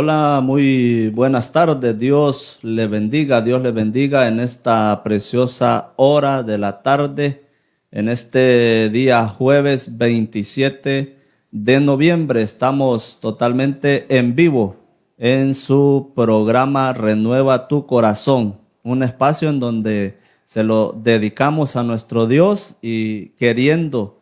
Hola, muy buenas tardes. Dios le bendiga en esta preciosa hora de la tarde, en este día jueves 27 de noviembre. Estamos totalmente en vivo en su programa Renueva tu Corazón, un espacio en donde se lo dedicamos a nuestro Dios y queriendo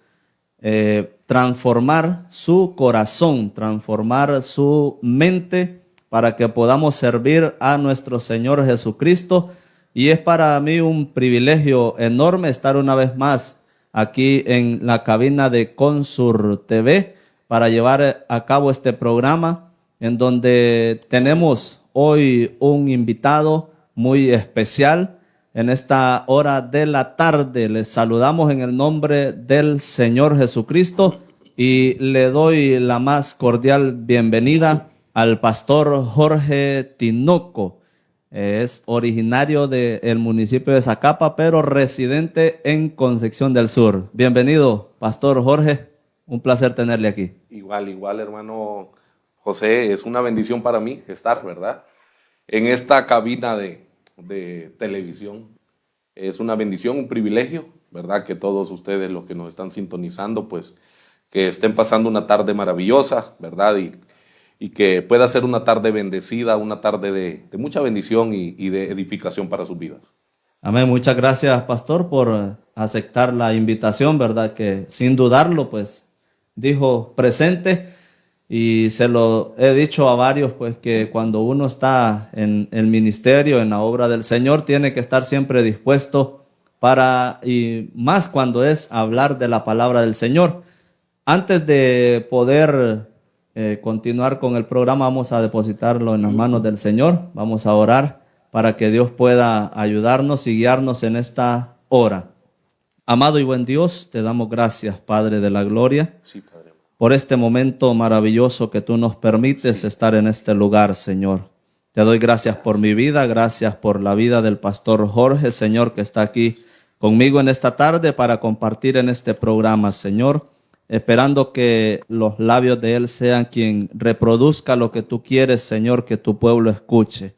transformar su corazón, transformar su mente para que podamos servir a nuestro Señor Jesucristo. Y es para mí un privilegio enorme estar una vez más aquí en la cabina de Consur TV para llevar a cabo este programa en donde tenemos hoy un invitado muy especial. En esta hora de la tarde les saludamos en el nombre del Señor Jesucristo y le doy la más cordial bienvenida al pastor Jorge Tinoco. Es originario del municipio de Zacapa, pero residente en Concepción del Sur. Bienvenido, pastor Jorge. Un placer tenerle aquí. Igual, hermano José, es una bendición para mí estar, ¿verdad? En esta cabina de televisión. Es una bendición, un privilegio, ¿verdad? Que todos ustedes, los que nos están sintonizando, pues que estén pasando una tarde maravillosa, ¿verdad? Y que pueda ser una tarde bendecida, una tarde de mucha bendición y de edificación para sus vidas. Amén. Muchas gracias, pastor, por aceptar la invitación, ¿verdad? Que sin dudarlo, pues, dijo presente. Y se lo he dicho a varios, pues, que cuando uno está en el ministerio, en la obra del Señor, tiene que estar siempre dispuesto y más cuando es hablar de la palabra del Señor. Antes de poder continuar con el programa, vamos a depositarlo en las manos del Señor. Vamos a orar para que Dios pueda ayudarnos y guiarnos en esta hora. Amado y buen Dios, te damos gracias, Padre de la gloria, Sí, Padre. por este momento maravilloso que tú nos permites estar en este lugar, Señor. Te doy gracias por mi vida, gracias por la vida del pastor Jorge, Señor, que está aquí conmigo en esta tarde para compartir en este programa, Señor, esperando que los labios de él sean quien reproduzca lo que tú quieres, Señor, que tu pueblo escuche.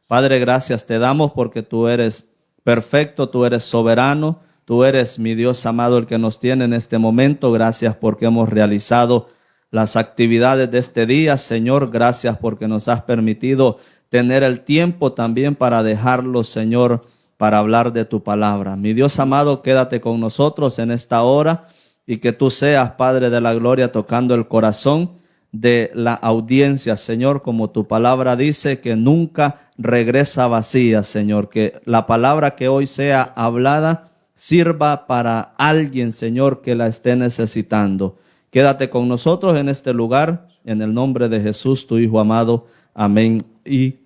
Padre, gracias te damos porque tú eres perfecto, tú eres soberano, tú eres mi Dios amado, el que nos tiene en este momento. Gracias porque hemos realizado las actividades de este día, Señor. Gracias porque nos has permitido tener el tiempo también para dejarlo, Señor, para hablar de tu palabra. Mi Dios amado, quédate con nosotros en esta hora y que tú seas, Padre de la gloria, tocando el corazón de la audiencia, Señor, como tu palabra dice, que nunca regresa vacía, Señor, que la palabra que hoy sea hablada sirva para alguien, Señor, que la esté necesitando. Quédate con nosotros en este lugar, en el nombre de Jesús, tu Hijo amado. Amén y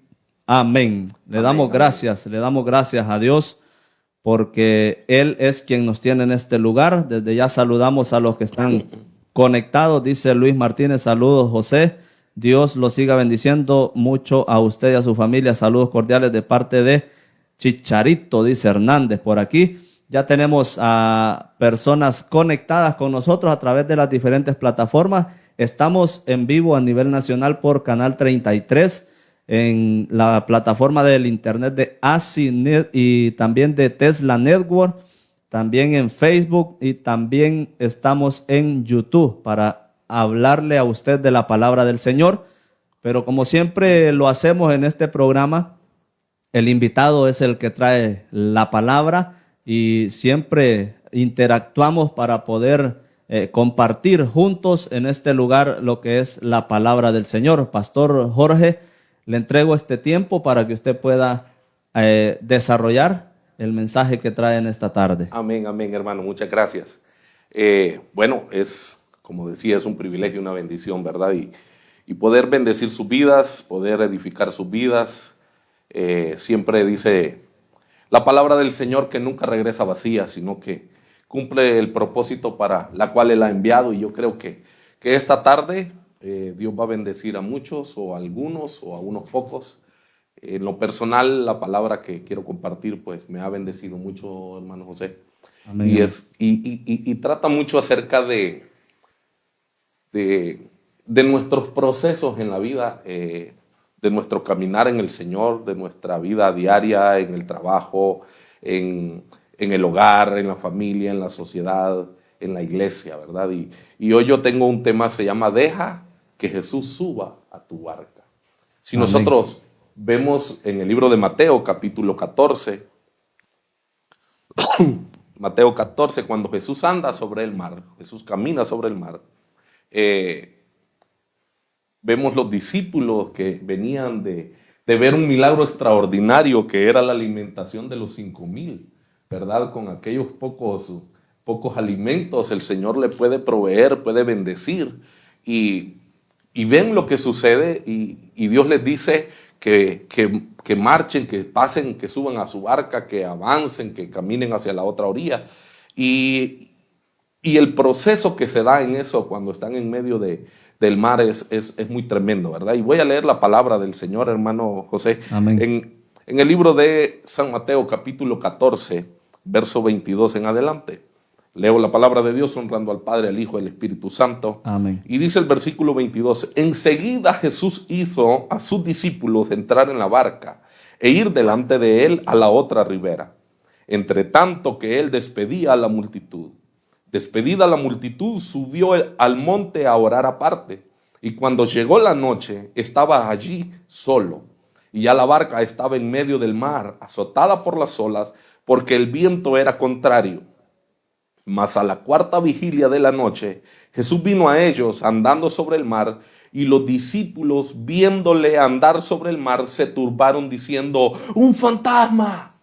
amén. Le damos gracias a Dios, porque Él es quien nos tiene en este lugar. Desde ya saludamos a los que están conectados, dice Luis Martínez, saludos José, Dios los siga bendiciendo mucho a usted y a su familia, saludos cordiales de parte de Chicharito, dice Hernández por aquí. Ya tenemos a personas conectadas con nosotros a través de las diferentes plataformas. Estamos en vivo a nivel nacional por Canal 33, en la plataforma del internet de ACINET y también de Tesla Network, también en Facebook y también estamos en YouTube para hablarle a usted de la palabra del Señor. Pero como siempre lo hacemos en este programa, el invitado es el que trae la palabra y siempre interactuamos para poder compartir juntos en este lugar lo que es la palabra del Señor. Pastor Jorge, le entrego este tiempo para que usted pueda desarrollar el mensaje que trae en esta tarde. Amén, hermano, muchas gracias. Bueno, como decía, es un privilegio, una bendición, ¿verdad? Y poder bendecir sus vidas, poder edificar sus vidas. Siempre dice la palabra del Señor que nunca regresa vacía, sino que cumple el propósito para la cual Él ha enviado. Y yo creo que esta tarde Dios va a bendecir a muchos o a algunos o a unos pocos. En lo personal, la palabra que quiero compartir, pues me ha bendecido mucho, hermano José. Amén. Y trata mucho acerca de nuestros procesos en la vida. de nuestro caminar en el Señor, de nuestra vida diaria, en el trabajo, en el hogar, en la familia, en la sociedad, en la iglesia, ¿verdad? Y hoy yo tengo un tema, se llama Deja que Jesús suba a tu barca. Si Amén. nosotros vemos en el libro de Mateo, capítulo 14, Mateo 14, cuando Jesús anda sobre el mar, Jesús camina sobre el mar, vemos los discípulos que venían de ver un milagro extraordinario que era la alimentación de los 5,000, ¿verdad? Con aquellos pocos alimentos el Señor le puede proveer, puede bendecir. Y ven lo que sucede y Dios les dice que marchen, que pasen, que suban a su barca, que avancen, que caminen hacia la otra orilla. Y el proceso que se da en eso cuando están en medio del mar es muy tremendo, ¿verdad? Y voy a leer la palabra del Señor, hermano José. Amén. En el libro de San Mateo, capítulo 14, verso 22 en adelante. Leo la palabra de Dios honrando al Padre, al Hijo y al Espíritu Santo. Amén. Y dice el versículo 22, enseguida Jesús hizo a sus discípulos entrar en la barca e ir delante de él a la otra ribera, entre tanto que él despedía a la multitud. Despedida la multitud, subió al monte a orar aparte. Y cuando llegó la noche, estaba allí solo. Y ya la barca estaba en medio del mar, azotada por las olas, porque el viento era contrario. Mas a la cuarta vigilia de la noche, Jesús vino a ellos andando sobre el mar, y los discípulos, viéndole andar sobre el mar, se turbaron diciendo, ¡un fantasma!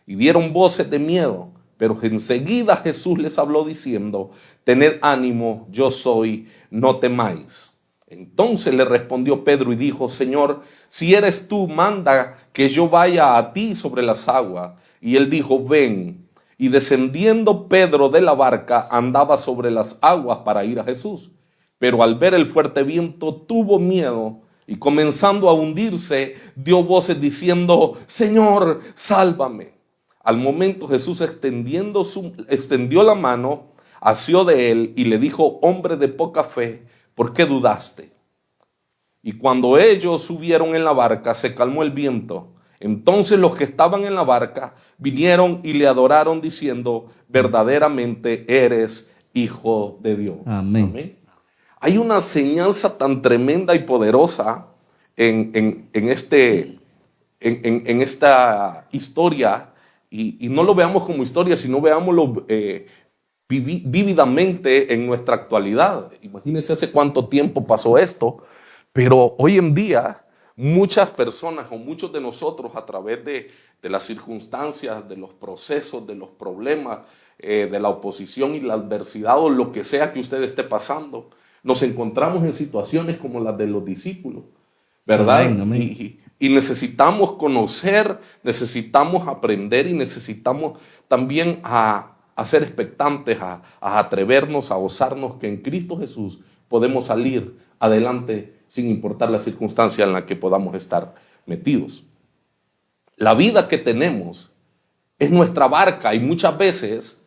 Y dieron voces de miedo. Pero enseguida Jesús les habló diciendo, tened ánimo, yo soy, no temáis. Entonces le respondió Pedro y dijo, Señor, si eres tú, manda que yo vaya a ti sobre las aguas. Y él dijo, ven. Y descendiendo Pedro de la barca, andaba sobre las aguas para ir a Jesús. Pero al ver el fuerte viento, tuvo miedo y comenzando a hundirse, dio voces diciendo, Señor, sálvame. Al momento Jesús extendió la mano, asió de él y le dijo, hombre de poca fe, ¿por qué dudaste? Y cuando ellos subieron en la barca, se calmó el viento. Entonces los que estaban en la barca vinieron y le adoraron diciendo, verdaderamente eres Hijo de Dios. Amén. Amén. Hay una enseñanza tan tremenda y poderosa en esta historia. Y no lo veamos como historia, sino veámoslo vívidamente en nuestra actualidad. Imagínense hace cuánto tiempo pasó esto, pero hoy en día muchas personas o muchos de nosotros a través de las circunstancias, de los procesos, de los problemas, de la oposición y la adversidad o lo que sea que usted esté pasando, nos encontramos en situaciones como las de los discípulos, ¿verdad? Amén, amén. Y necesitamos conocer, necesitamos aprender y necesitamos también a ser expectantes, a atrevernos, a osarnos que en Cristo Jesús podemos salir adelante sin importar la circunstancia en la que podamos estar metidos. La vida que tenemos es nuestra barca y muchas veces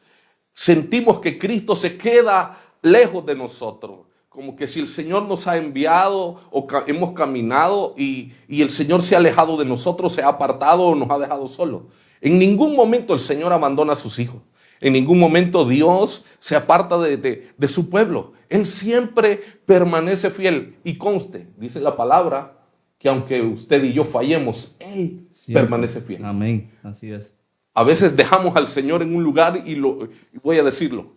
sentimos que Cristo se queda lejos de nosotros. Como que si el Señor nos ha enviado o hemos caminado y el Señor se ha alejado de nosotros, se ha apartado o nos ha dejado solos. En ningún momento el Señor abandona a sus hijos. En ningún momento Dios se aparta de su pueblo. Él siempre permanece fiel. Y conste, dice la palabra, que aunque usted y yo fallemos, Él permanece fiel. Amén, así es. A veces dejamos al Señor en un lugar y voy a decirlo,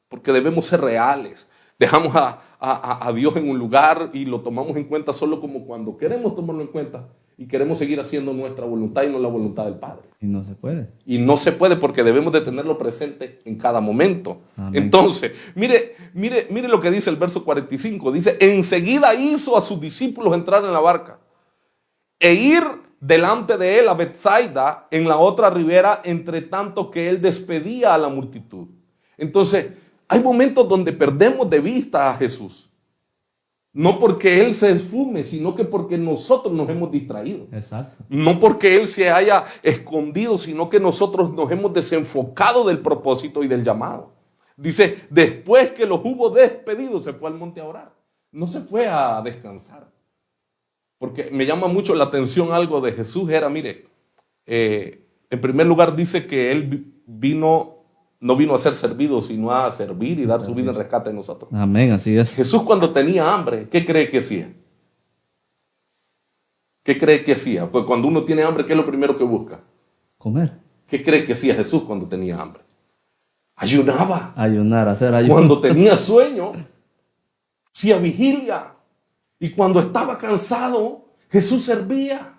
porque debemos ser reales. Dejamos a Dios en un lugar y lo tomamos en cuenta solo como cuando queremos tomarlo en cuenta y queremos seguir haciendo nuestra voluntad y no la voluntad del Padre. Y no se puede. Y no se puede porque debemos de tenerlo presente en cada momento. Amén. Entonces, mire lo que dice el verso 45. Dice, enseguida hizo a sus discípulos entrar en la barca e ir delante de él a Betsaida en la otra ribera, entre tanto que él despedía a la multitud. Entonces, hay momentos donde perdemos de vista a Jesús. No porque Él se esfume, sino que porque nosotros nos hemos distraído. Exacto. No porque Él se haya escondido, sino que nosotros nos hemos desenfocado del propósito y del llamado. Dice, después que los hubo despedido, se fue al monte a orar. No se fue a descansar. porque me llama mucho la atención algo de Jesús, era, mire, en primer lugar dice que Él no vino a ser servido, sino a servir y dar su vida en rescate de nosotros. Amén, así es. Jesús cuando tenía hambre, ¿qué cree que hacía? ¿Qué cree que hacía? Pues cuando uno tiene hambre, ¿qué es lo primero que busca? Comer. ¿Qué cree que hacía Jesús cuando tenía hambre? Ayunaba. Ayunar, hacer ayuno. Cuando tenía sueño, hacía vigilia. Y cuando estaba cansado, Jesús servía.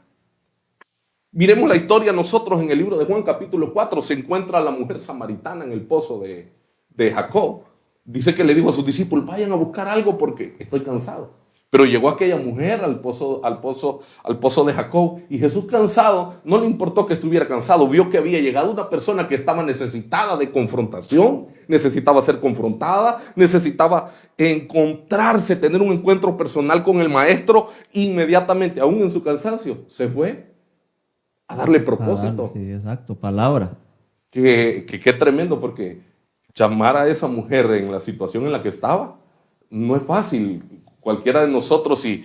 Miremos la historia nosotros en el libro de Juan capítulo 4. Se encuentra la mujer samaritana en el pozo de Jacob. Dice que le dijo a sus discípulos, vayan a buscar algo porque estoy cansado. Pero llegó aquella mujer al pozo de Jacob, y Jesús, cansado, no le importó que estuviera cansado, vio que había llegado una persona que estaba necesitada de confrontación, necesitaba ser confrontada, necesitaba encontrarse, tener un encuentro personal con el maestro. Inmediatamente, aún en su cansancio, se fue a darle propósito. Sí, exacto, palabra. Qué tremendo, porque llamar a esa mujer en la situación en la que estaba no es fácil. Cualquiera de nosotros, y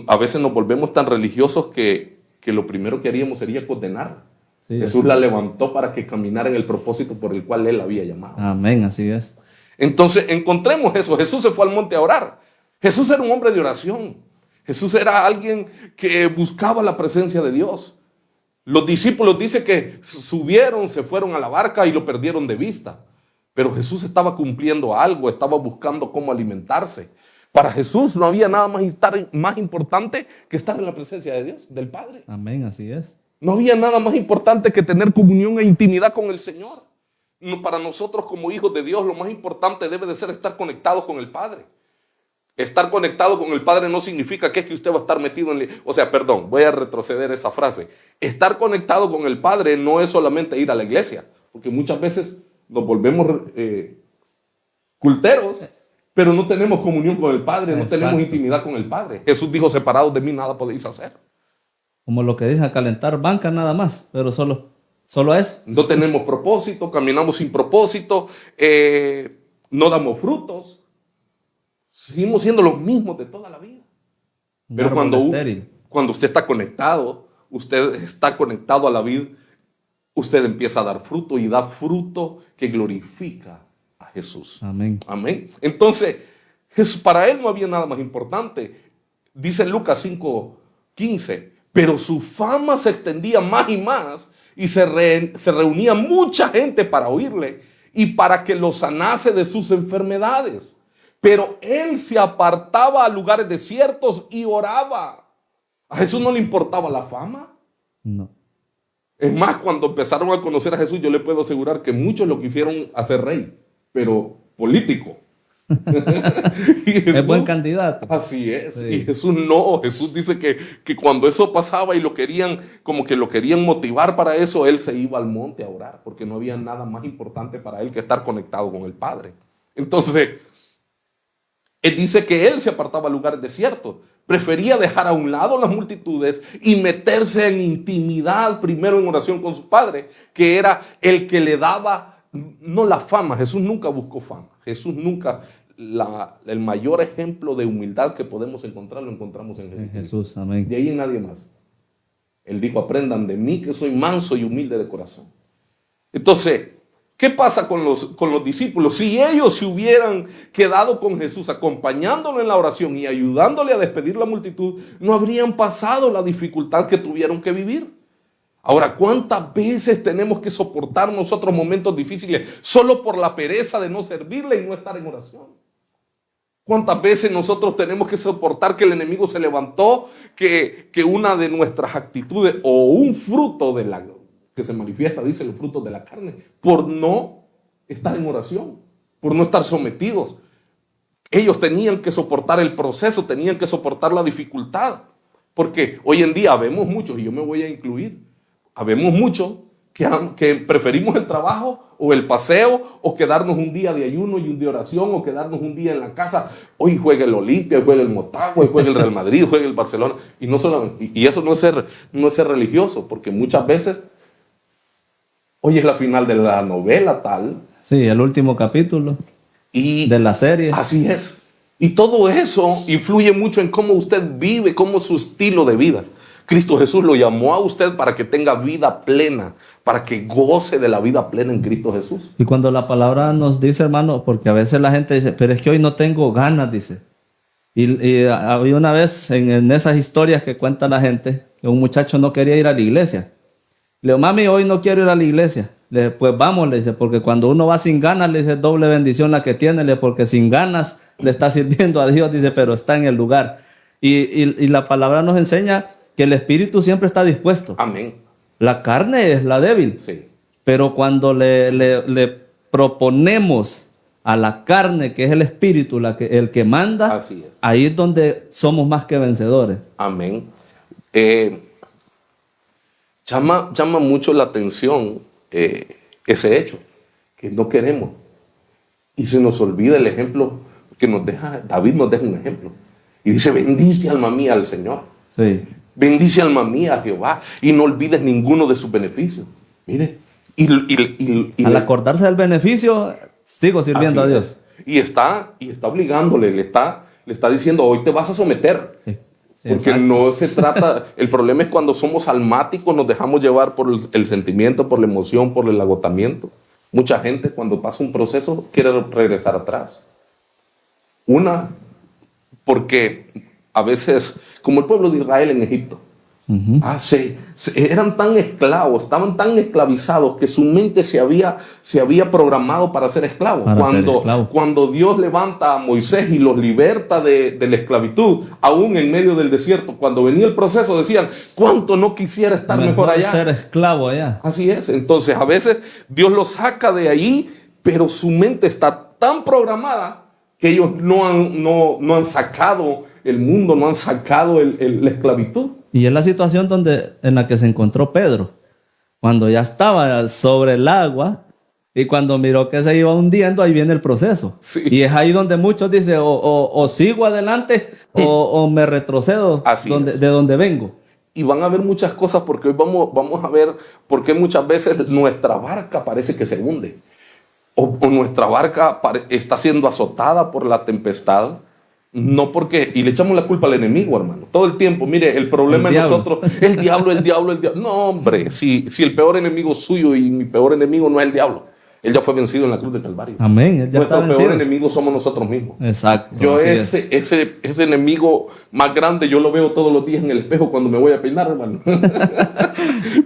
a veces nos volvemos tan religiosos que lo primero que haríamos sería condenar. Sí, Jesús la levantó para que caminara en el propósito por el cual Él la había llamado. Amén, así es. Entonces encontremos eso. Jesús se fue al monte a orar. Jesús era un hombre de oración. Jesús era alguien que buscaba la presencia de Dios. Los discípulos dice que subieron, se fueron a la barca y lo perdieron de vista. Pero Jesús estaba cumpliendo algo, estaba buscando cómo alimentarse. Para Jesús no había nada más importante que estar en la presencia de Dios, del Padre. Amén, así es. No había nada más importante que tener comunión e intimidad con el Señor. Para nosotros como hijos de Dios, lo más importante debe de ser estar conectados con el Padre. Estar conectado con el Padre no significa que usted va a estar metido en... voy a retroceder esa frase. Estar conectado con el Padre no es solamente ir a la iglesia, porque muchas veces nos volvemos culteros, pero no tenemos comunión con el Padre, no tenemos intimidad con el Padre. Jesús dijo, separados de mí nada podéis hacer. Como lo que dicen, a calentar banca nada más, pero solo eso. No tenemos propósito, caminamos sin propósito, no damos frutos. Seguimos siendo los mismos de toda la vida. Pero cuando usted está conectado a la vida, usted empieza a dar fruto, y da fruto que glorifica a Jesús. Amén. Amén. Entonces, para Él no había nada más importante. Dice Lucas 5:15, pero su fama se extendía más y más, y se reunía mucha gente para oírle y para que lo sanase de sus enfermedades. Pero Él se apartaba a lugares desiertos y oraba. ¿A Jesús no le importaba la fama? No. Es más, cuando empezaron a conocer a Jesús, yo le puedo asegurar que muchos lo quisieron hacer rey, pero político. Jesús, es buen candidato. Así es. Sí. Y Jesús no. Jesús dice que cuando eso pasaba y lo querían motivar para eso, Él se iba al monte a orar, porque no había nada más importante para Él que estar conectado con el Padre. Entonces, Él dice que Él se apartaba a lugares desiertos. Prefería dejar a un lado las multitudes y meterse en intimidad primero en oración con su Padre, que era el que le daba, no la fama. Jesús nunca buscó fama. Jesús nunca, el mayor ejemplo de humildad que podemos encontrar lo encontramos en Jesús. Amén. De ahí en nadie más. Él dijo, aprendan de mí que soy manso y humilde de corazón. Entonces, ¿qué pasa con los discípulos? Si ellos se hubieran quedado con Jesús, acompañándolo en la oración y ayudándole a despedir la multitud, no habrían pasado la dificultad que tuvieron que vivir. Ahora, ¿cuántas veces tenemos que soportar nosotros momentos difíciles solo por la pereza de no servirle y no estar en oración? ¿Cuántas veces nosotros tenemos que soportar que el enemigo se levantó, que una de nuestras actitudes o un fruto de la que se manifiesta, dice, los frutos de la carne, por no estar en oración, por no estar sometidos? Ellos tenían que soportar el proceso, tenían que soportar la dificultad, porque hoy en día habemos muchos, y yo me voy a incluir, habemos muchos que preferimos el trabajo o el paseo o quedarnos un día de ayuno y un día de oración o quedarnos un día en la casa. Hoy juega el Olimpia, hoy juega el Motagua, hoy juega el Real Madrid, hoy juega el Barcelona. Y eso no es ser religioso, porque muchas veces hoy es la final de la novela tal. Sí, el último capítulo de la serie. Así es. Y todo eso influye mucho en cómo usted vive, cómo es su estilo de vida. Cristo Jesús lo llamó a usted para que tenga vida plena, para que goce de la vida plena en Cristo Jesús. Y cuando la palabra nos dice, hermano, porque a veces la gente dice, pero es que hoy no tengo ganas, dice. Y había una vez en esas historias que cuenta la gente, que un muchacho no quería ir a la iglesia. Le digo, mami, hoy no quiero ir a la iglesia. Le dije, pues vamos, le dice, porque cuando uno va sin ganas, le dice, doble bendición la que tiene, le dice, porque sin ganas le está sirviendo a Dios, dice, pero está en el lugar. Y la palabra nos enseña que el espíritu siempre está dispuesto. Amén. La carne es la débil. Sí. Pero cuando le proponemos a la carne, que es el espíritu, el que manda, Así es. ahí es donde somos más que vencedores. Amén. Llama mucho la atención ese hecho, que no queremos. Y se nos olvida el ejemplo que nos deja, David nos deja un ejemplo. Y dice, bendice alma mía al Señor. Sí. Bendice alma mía a Jehová y no olvides ninguno de sus beneficios. Mire, Al acordarse del beneficio, sigo sirviendo a Dios. Y está obligándole, le está diciendo, hoy te vas a someter. Sí. Porque Exacto. no se trata, el problema es cuando somos almáticos, nos dejamos llevar por el sentimiento, por la emoción, por el agotamiento. Mucha gente cuando pasa un proceso quiere regresar atrás. Porque a veces, como el pueblo de Israel en Egipto, eran tan esclavos, estaban tan esclavizados que su mente se había programado para ser esclavos. Cuando Dios levanta a Moisés y los liberta de la esclavitud, aún en medio del desierto, cuando venía el proceso decían, ¿cuánto no quisiera estar mejor allá? Ser esclavo allá. Así es. Entonces a veces Dios los saca de ahí, pero su mente está tan programada que ellos no han sacado el mundo, no han sacado la esclavitud. Y es la situación en la que se encontró Pedro, cuando ya estaba sobre el agua y cuando miró que se iba hundiendo, ahí viene el proceso. Sí. Y es ahí donde muchos dicen, o sigo adelante o me retrocedo de donde vengo. Y van a ver muchas cosas porque hoy vamos a ver por qué muchas veces nuestra barca parece que se hunde. O nuestra barca está siendo azotada por la tempestad. No porque, y le echamos la culpa al enemigo, hermano. Todo el tiempo, mire, el problema es nosotros, el diablo. No, hombre, si el peor enemigo suyo y mi peor enemigo no es el diablo. Él ya fue vencido en la cruz del Calvario. Amén. Él ya Nuestro está peor vencido. enemigo somos nosotros mismos. Exacto. Yo ese enemigo más grande, yo lo veo todos los días en el espejo cuando me voy a peinar, hermano.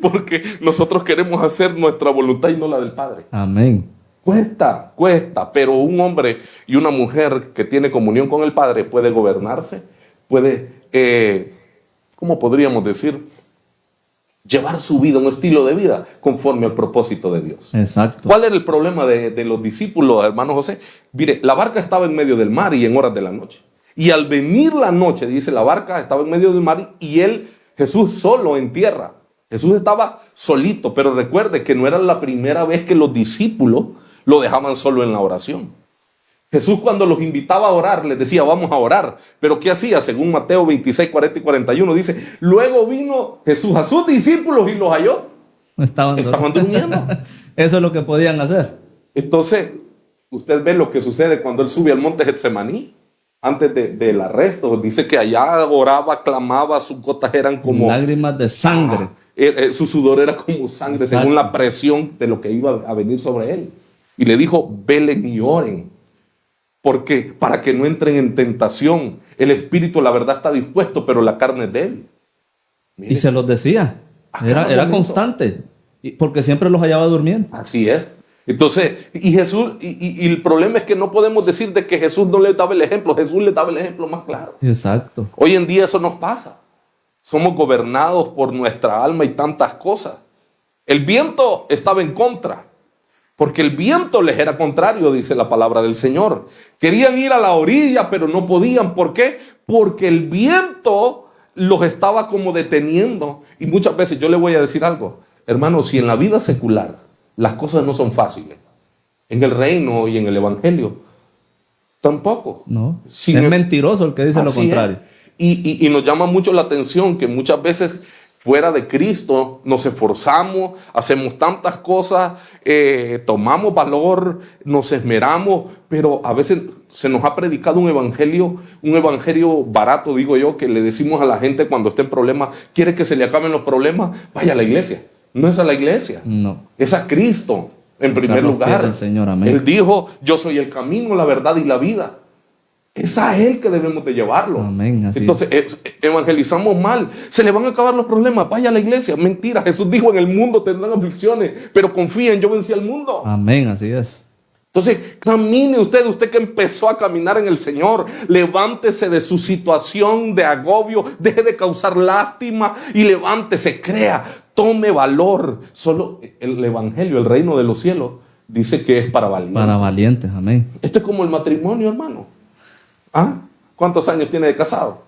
Porque nosotros queremos hacer nuestra voluntad y no la del Padre. Amén. Cuesta, pero un hombre y una mujer que tiene comunión con el Padre puede gobernarse, puede, ¿cómo podríamos decir? Llevar su vida, un estilo de vida conforme al propósito de Dios. Exacto. ¿Cuál era el problema de los discípulos, hermano José? Mire, la barca estaba en medio del mar y en horas de la noche. Y al venir la noche, dice, la barca estaba en medio del mar y Jesús solo en tierra. Jesús estaba solito, pero recuerde que no era la primera vez que los discípulos lo dejaban solo en la oración. Jesús cuando los invitaba a orar, les decía, vamos a orar. Pero ¿qué hacía? Según Mateo 26, 40 y 41, dice, luego vino Jesús a sus discípulos y los halló. Estaban durmiendo. Eso es lo que podían hacer. Entonces, usted ve lo que sucede cuando él sube al monte Getsemaní, antes del arresto. Dice que allá oraba, clamaba, sus gotas eran como lágrimas de sangre. Su sudor era como sangre, exacto, según la presión de lo que iba a venir sobre él. Y le dijo, velen y oren, porque para que no entren en tentación. El espíritu, la verdad, está dispuesto, pero la carne es débil. Mire. Y se los decía, era constante, porque siempre los hallaba durmiendo. Así es. Entonces, y Jesús, y el problema es que no podemos decir de que Jesús no le daba el ejemplo. Jesús le daba el ejemplo más claro. Exacto. Hoy en día eso nos pasa. Somos gobernados por nuestra alma y tantas cosas. El viento estaba en contra, porque el viento les era contrario, dice la palabra del Señor. Querían ir a la orilla, pero no podían. ¿Por qué? Porque el viento los estaba como deteniendo. Y muchas veces yo le voy a decir algo, hermano, si en la vida secular las cosas no son fáciles, en el reino y en el evangelio tampoco. No, es mentiroso el que dice lo contrario. Y nos llama mucho la atención que muchas veces fuera de Cristo nos esforzamos, hacemos tantas cosas, tomamos valor, nos esmeramos, pero a veces se nos ha predicado un evangelio barato, digo yo, que le decimos a la gente cuando esté en problemas, quiere que se le acaben los problemas, vaya a la iglesia. No es a la iglesia, No. es a Cristo en primer Los pies lugar. del Señor, amén. Él dijo, yo soy el camino, la verdad y la vida. Es a Él que debemos de llevarlo. Amén, así Entonces, evangelizamos mal. Se le van a acabar los problemas. Vaya a la iglesia. Mentira. Jesús dijo, en el mundo tendrán aflicciones, pero confíen, yo vencí al mundo. Amén, así es. Entonces, camine usted que empezó a caminar en el Señor. Levántese de su situación de agobio. Deje de causar lástima y levántese, crea, tome valor. Solo el evangelio, el reino de los cielos, dice que es para valientes. Para valientes, amén. Esto es como el matrimonio, hermano. ¿Ah? ¿Cuántos años tiene de casado?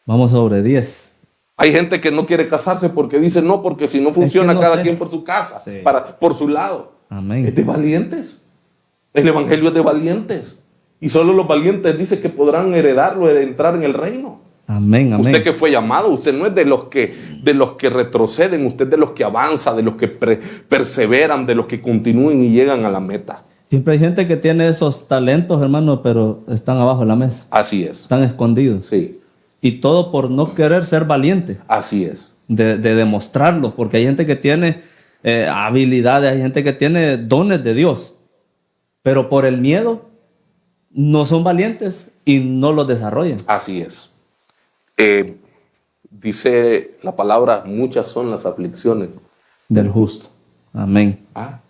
Vamos sobre 10. Hay gente que no quiere casarse porque dice no, porque si no funciona no cada sé. quien por su casa, Sí. por su lado. Amén. Es de valientes. El evangelio es de valientes. Y solo los valientes dice que podrán heredarlo, entrar en el reino. Amén, amén. Usted que fue llamado, usted no es de los que retroceden, usted es de los que avanza, de los que perseveran, de los que continúen y llegan a la meta. Siempre hay gente que tiene esos talentos, hermano, pero están abajo de la mesa. Así es. Están escondidos. Sí, Y todo por no querer ser valiente. así es. De demostrarlo. Porque hay gente que tiene habilidades, hay gente que tiene dones de Dios. Pero por el miedo no son valientes y no los desarrollan. Así es. Dice la palabra, muchas son las aflicciones Del justo. Amén.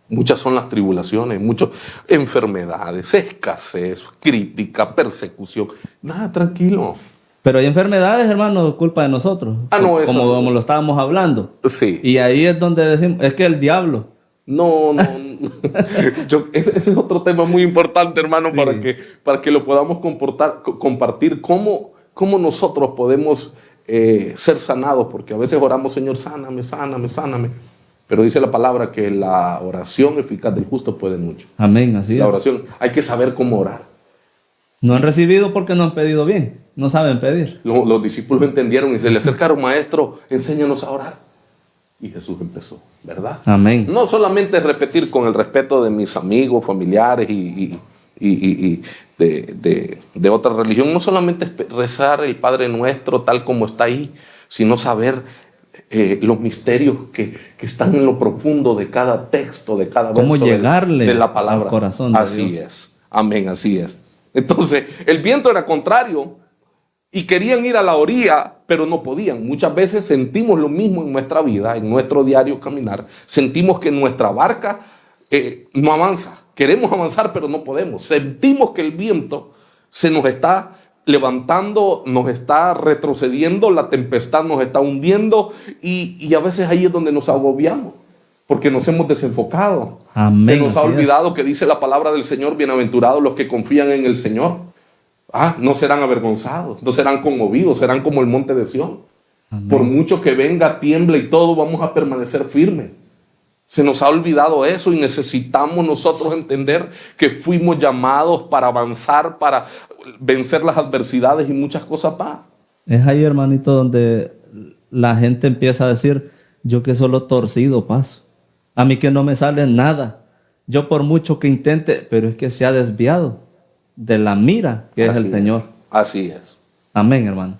muchas son las tribulaciones, muchas enfermedades, escasez, crítica, persecución. Nada, tranquilo. Pero hay enfermedades, hermano, culpa de nosotros. No, eso sí. Como lo estábamos hablando. Sí. Y ahí es donde decimos, es que el diablo. No. Ese es otro tema muy importante, hermano, Sí. para que lo podamos compartir. Cómo nosotros podemos ser sanados, porque a veces oramos, Señor, sáname, sáname, sáname. Pero dice la palabra que la oración eficaz del justo puede mucho. Amén, así La es. oración, hay que saber cómo orar. No han recibido porque no han pedido bien. No saben pedir. Los discípulos entendieron y se le acercaron, maestro, enséñanos a orar. Y Jesús empezó, ¿verdad? Amén. No solamente repetir con el respeto de mis amigos, familiares y de otra religión, no solamente rezar el Padre Nuestro tal como está ahí, sino saber los misterios que están en lo profundo de cada texto, de cada Cómo verso llegarle de la palabra. al corazón de Así Dios. es. Amén, así es. Entonces, el viento era contrario y querían ir a la orilla, pero no podían. Muchas veces sentimos lo mismo en nuestra vida, en nuestro diario caminar. Sentimos que nuestra barca no avanza. Queremos avanzar, pero no podemos. Sentimos que el viento se nos está levantando, nos está retrocediendo, la tempestad nos está hundiendo y a veces ahí es donde nos agobiamos, porque nos hemos desenfocado. Amén, Se nos ha así es. olvidado que dice la palabra del Señor, bienaventurados los que confían en el Señor. No serán avergonzados, no serán conmovidos, serán como el monte de Sión. Amén. Por mucho que venga, tiemble y todo, vamos a permanecer firmes. Se nos ha olvidado eso y necesitamos nosotros entender que fuimos llamados para avanzar, para vencer las adversidades y muchas cosas más. Es ahí, hermanito, donde la gente empieza a decir, yo que solo torcido paso. A mí que no me sale nada. Yo por mucho que intente, pero es que se ha desviado de la mira que es Así el Señor. Así es. Amén, hermano.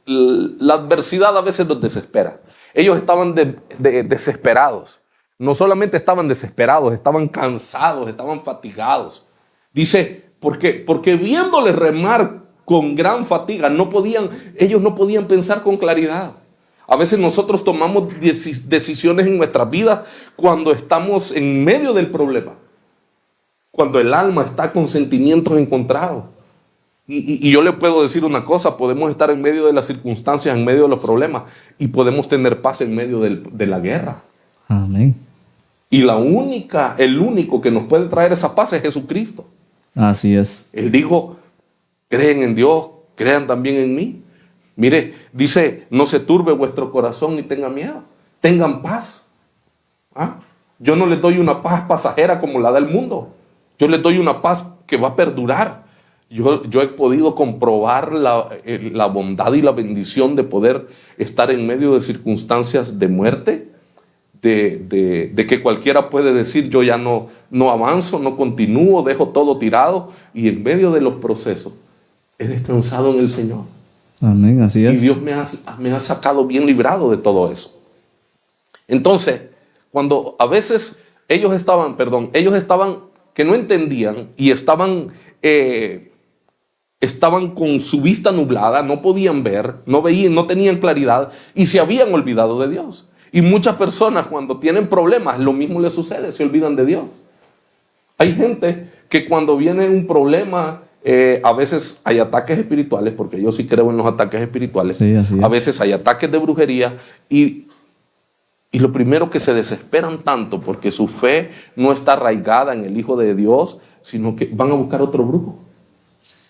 La adversidad a veces nos desespera. Ellos estaban desesperados. No solamente estaban desesperados, estaban cansados, estaban fatigados. Dice, porque viéndole remar con gran fatiga, ellos no podían pensar con claridad. A veces nosotros tomamos decisiones en nuestras vidas cuando estamos en medio del problema, cuando el alma está con sentimientos encontrados. Y yo le puedo decir una cosa, podemos estar en medio de las circunstancias, en medio de los problemas, y podemos tener paz en medio de la guerra. Amén. Y el único que nos puede traer esa paz es Jesucristo. Así es. Él dijo, creen en Dios, crean también en mí. Mire, dice, no se turbe vuestro corazón ni tenga miedo, tengan paz. Yo no les doy una paz pasajera como la del mundo. Yo les doy una paz que va a perdurar. Yo he podido comprobar la bondad y la bendición de poder estar en medio de circunstancias de muerte, de que cualquiera puede decir yo ya no avanzo, no continúo, dejo todo tirado, y en medio de los procesos he descansado en el Señor. Amén, así es. Y Dios me ha sacado bien librado de todo eso. Entonces, cuando a veces ellos estaban que no entendían y estaban con su vista nublada, no podían ver, no veían, no tenían claridad y se habían olvidado de Dios. Y muchas personas cuando tienen problemas, lo mismo les sucede, se olvidan de Dios. Hay gente que cuando viene un problema, a veces hay ataques espirituales, porque yo sí creo en los ataques espirituales. Sí, así es. A veces hay ataques de brujería y lo primero que se desesperan tanto porque su fe no está arraigada en el Hijo de Dios, sino que van a buscar otro brujo,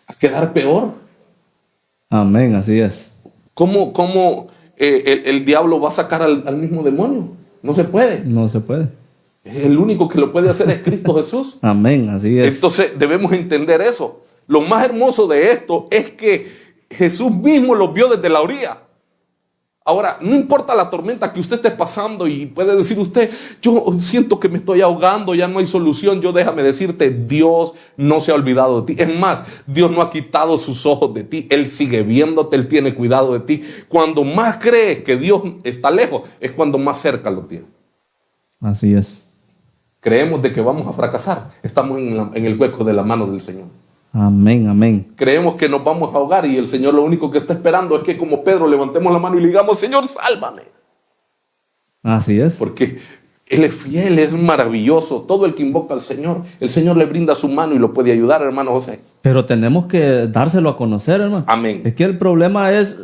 a quedar peor. Amén, así es. ¿Cómo el diablo va a sacar al mismo demonio? No se puede. No se puede. El único que lo puede hacer es Cristo Jesús. Amén, así es. Entonces debemos entender eso. Lo más hermoso de esto es que Jesús mismo los vio desde la orilla. Ahora, no importa la tormenta que usted esté pasando y puede decir usted, yo siento que me estoy ahogando, ya no hay solución. Déjame decirte, Dios no se ha olvidado de ti. Es más, Dios no ha quitado sus ojos de ti. Él sigue viéndote, Él tiene cuidado de ti. Cuando más crees que Dios está lejos, es cuando más cerca lo tiene. Así es. Creemos de que vamos a fracasar. Estamos en el hueco de la mano del Señor. Amén, amén. Creemos que nos vamos a ahogar y el Señor lo único que está esperando es que como Pedro levantemos la mano y le digamos, Señor, sálvame. Así es. Porque Él es fiel, es maravilloso. Todo el que invoca al Señor, el Señor le brinda su mano y lo puede ayudar, hermano José. Pero tenemos que dárselo a conocer, hermano. Amén. Es que el problema es,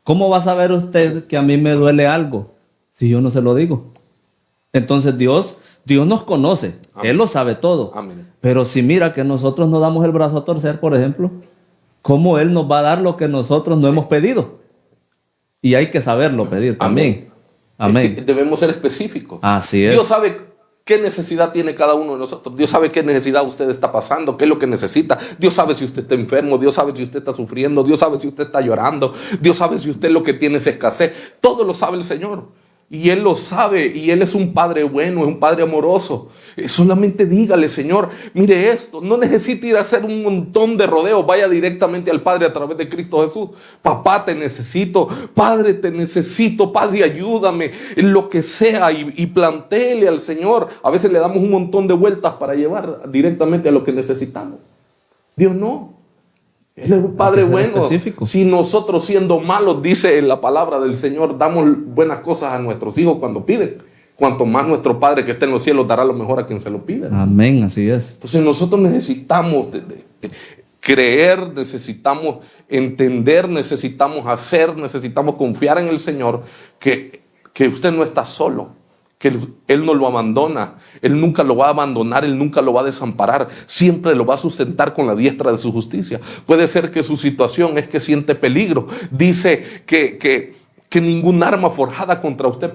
¿cómo va a saber usted que a mí me duele algo si yo no se lo digo? Entonces Dios nos conoce. Amén. Él lo sabe todo. Amén. Pero si mira que nosotros no damos el brazo a torcer, por ejemplo, ¿cómo Él nos va a dar lo que nosotros no hemos pedido? Y hay que saberlo pedir también. Amén. Es que debemos ser específicos. Así es. Dios sabe qué necesidad tiene cada uno de nosotros. Dios sabe qué necesidad usted está pasando, qué es lo que necesita. Dios sabe si usted está enfermo, Dios sabe si usted está sufriendo, Dios sabe si usted está llorando, Dios sabe si usted lo que tiene es escasez. Todo lo sabe el Señor. Y Él lo sabe, y Él es un Padre bueno, es un Padre amoroso. Solamente dígale, Señor, mire esto, no necesita ir a hacer un montón de rodeos, vaya directamente al Padre a través de Cristo Jesús. Papá, te necesito, Padre, te necesito, Padre, ayúdame, en lo que sea, y plantéele al Señor. A veces le damos un montón de vueltas para llevar directamente a lo que necesitamos. Dios no. Él es un Padre bueno. Específico. Si nosotros siendo malos, dice en la palabra del Señor, damos buenas cosas a nuestros hijos cuando piden, cuanto más nuestro Padre que está en los cielos dará lo mejor a quien se lo pida. Amén, así es. Entonces nosotros necesitamos creer, necesitamos entender, necesitamos hacer, necesitamos confiar en el Señor, que usted no está solo, que Él no lo abandona, Él nunca lo va a abandonar, Él nunca lo va a desamparar, siempre lo va a sustentar con la diestra de su justicia. Puede ser que su situación es que siente peligro, dice que ningún arma forjada contra usted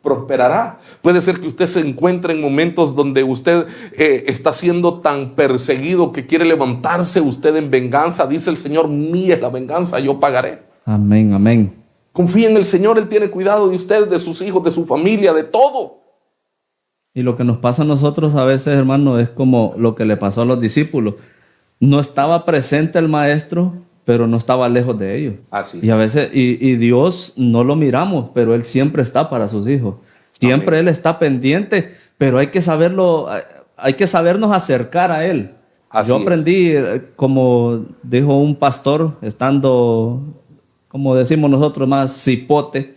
prosperará. Puede ser que usted se encuentre en momentos donde usted está siendo tan perseguido que quiere levantarse usted en venganza. Dice el Señor, mía es la venganza, yo pagaré. Amén, amén. Confía en el Señor, Él tiene cuidado de usted, de sus hijos, de su familia, de todo. Y lo que nos pasa a nosotros a veces, hermano, es como lo que le pasó a los discípulos. No estaba presente el maestro, pero no estaba lejos de ellos. Así. Y a veces, y Dios no lo miramos, pero Él siempre está para sus hijos. Siempre Amén. Él está pendiente, pero hay que saberlo, hay que sabernos acercar a Él. Así Yo aprendí, como dijo un pastor, estando, como decimos nosotros, más cipote,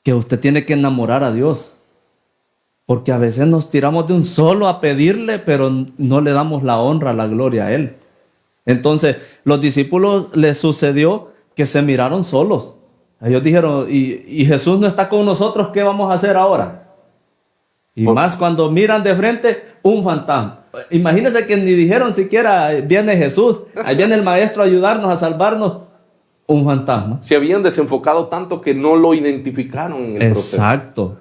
que usted tiene que enamorar a Dios. Porque a veces nos tiramos de un solo a pedirle, pero no le damos la honra, la gloria a Él. Entonces, los discípulos les sucedió que se miraron solos. Ellos dijeron, y Jesús no está con nosotros, ¿qué vamos a hacer ahora? Y más cuando miran de frente, un fantasma. Imagínense que ni dijeron siquiera, viene Jesús, ahí viene el Maestro a ayudarnos, a salvarnos. Un fantasma. Se habían desenfocado tanto que no lo identificaron en el proceso. Exacto.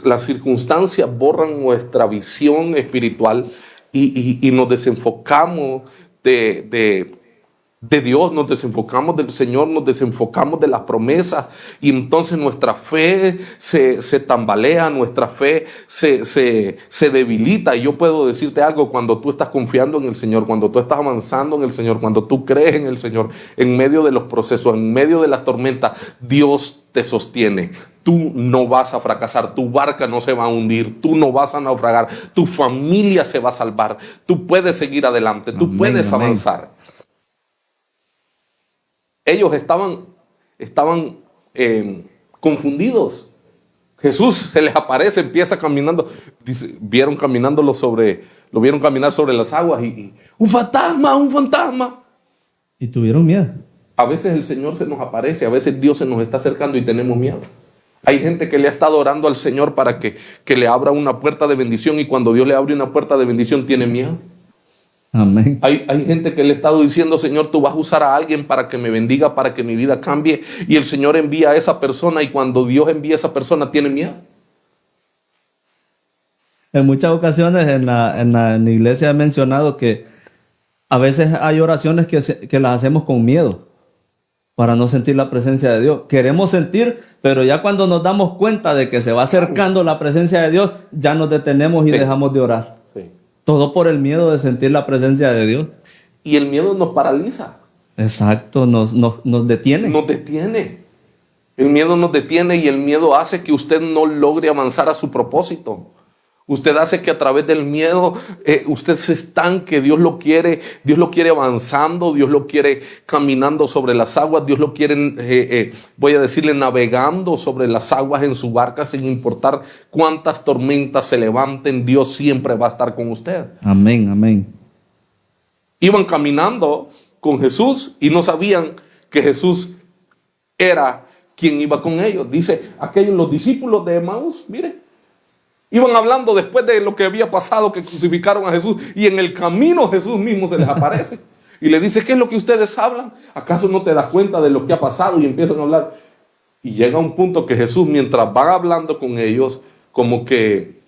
Las circunstancias borran nuestra visión espiritual y nos desenfocamos de Dios, nos desenfocamos del Señor, nos desenfocamos de las promesas y entonces nuestra fe se tambalea, nuestra fe se debilita. Y yo puedo decirte algo: cuando tú estás confiando en el Señor, cuando tú estás avanzando en el Señor, cuando tú crees en el Señor, en medio de los procesos, en medio de las tormentas, Dios te sostiene. Tú no vas a fracasar, tu barca no se va a hundir, tú no vas a naufragar, tu familia se va a salvar, tú puedes seguir adelante, tú puedes avanzar. Ellos estaban confundidos. Jesús se les aparece, empieza caminando. Dice, lo vieron caminar sobre las aguas y un fantasma. Y tuvieron miedo. A veces el Señor se nos aparece, a veces Dios se nos está acercando y tenemos miedo. Hay gente que le ha estado orando al Señor para que le abra una puerta de bendición, y cuando Dios le abre una puerta de bendición tiene miedo. Amén. Hay gente que le ha estado diciendo: Señor, tú vas a usar a alguien para que me bendiga, para que mi vida cambie, y el Señor envía a esa persona, y cuando Dios envía a esa persona tiene miedo. En muchas ocasiones en la iglesia he mencionado que a veces hay oraciones que las hacemos con miedo para no sentir la presencia de Dios. Queremos sentir, pero ya cuando nos damos cuenta de que se va acercando la presencia de Dios, ya nos detenemos y dejamos de orar. Sí. Todo por el miedo de sentir la presencia de Dios. Y el miedo nos paraliza. Exacto, nos detiene. Nos detiene. El miedo nos detiene, y el miedo hace que usted no logre avanzar a su propósito. Usted hace que a través del miedo usted se estanque. Dios lo quiere avanzando, Dios lo quiere caminando sobre las aguas, Dios lo quiere, voy a decirle, navegando sobre las aguas en su barca, sin importar cuántas tormentas se levanten. Dios siempre va a estar con usted. Amén, amén. Iban caminando con Jesús y no sabían que Jesús era quien iba con ellos. Dice, los discípulos de Emaús, mire, iban hablando después de lo que había pasado, que crucificaron a Jesús, y en el camino Jesús mismo se les aparece y le dice: ¿qué es lo que ustedes hablan? ¿Acaso no te das cuenta de lo que ha pasado? Y empiezan a hablar. Y llega un punto que Jesús, mientras va hablando con ellos, como que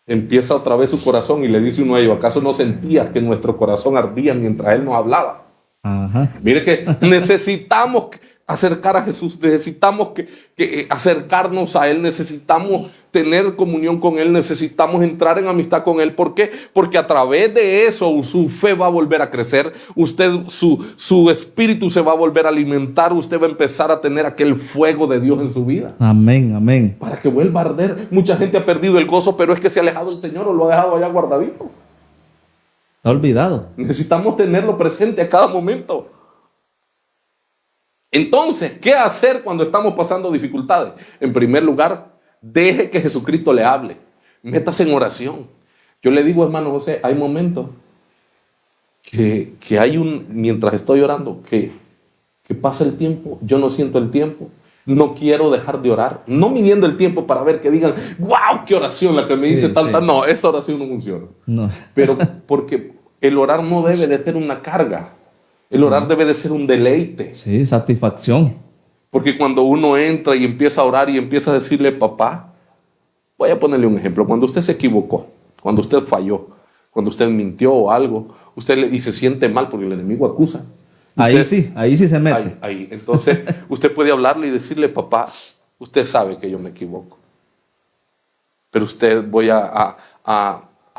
empieza otra vez su corazón, y le dice uno a ellos: ¿acaso no sentías que nuestro corazón ardía mientras Él nos hablaba? Ajá. Mire que necesitamos acercar a Jesús, necesitamos que acercarnos a Él, necesitamos tener comunión con Él, necesitamos entrar en amistad con Él. ¿Por qué? Porque a través de eso su fe va a volver a crecer, su espíritu se va a volver a alimentar, usted va a empezar a tener aquel fuego de Dios en su vida. Amén, amén. Para que vuelva a arder. Mucha gente ha perdido el gozo, pero es que se ha alejado del Señor o lo ha dejado allá guardadito. Está olvidado. Necesitamos tenerlo presente a cada momento. Entonces, ¿qué hacer cuando estamos pasando dificultades? En primer lugar, deje que Jesucristo le hable. Métase en oración. Yo le digo, hermano José, hay momentos que mientras estoy orando, que pasa el tiempo, yo no siento el tiempo, no quiero dejar de orar, no midiendo el tiempo para ver que digan, wow, qué oración la que me dice tanta. Sí. No, esa oración no funciona. No. Pero porque el orar no debe de ser una carga. El orar debe de ser un deleite. Sí, satisfacción. Porque cuando uno entra y empieza a orar y empieza a decirle, papá, voy a ponerle un ejemplo. Cuando usted se equivocó, cuando usted falló, cuando usted mintió o algo, y se siente mal porque el enemigo acusa. Ahí sí se mete. Ahí. Entonces, usted puede hablarle y decirle, papá, usted sabe que yo me equivoco. Pero usted voy a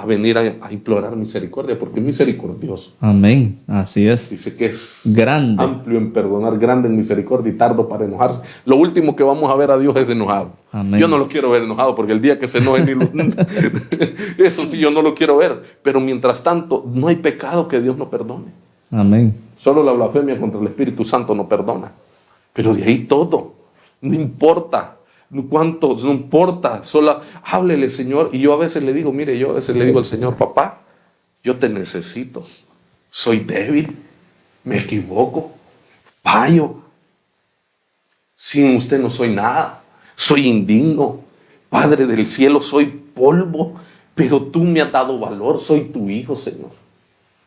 venir a implorar misericordia, porque es misericordioso. Amén, así es. Dice que es grande, amplio en perdonar, grande en misericordia y tardo para enojarse. Lo último que vamos a ver a Dios es enojado. Amén. Yo no lo quiero ver enojado, porque el día que se enoje, eso sí, yo no lo quiero ver. Pero mientras tanto, no hay pecado que Dios no perdone. Amén. Solo la blasfemia contra el Espíritu Santo no perdona. Pero de ahí todo, no importa. ¿Cuántos? No importa, solo háblele, Señor. Y yo a veces le digo, mire, yo a veces le digo al Señor, papá, yo te necesito, soy débil, me equivoco, fallo, sin usted no soy nada, soy indigno, Padre del cielo, soy polvo, pero tú me has dado valor, soy tu hijo, Señor.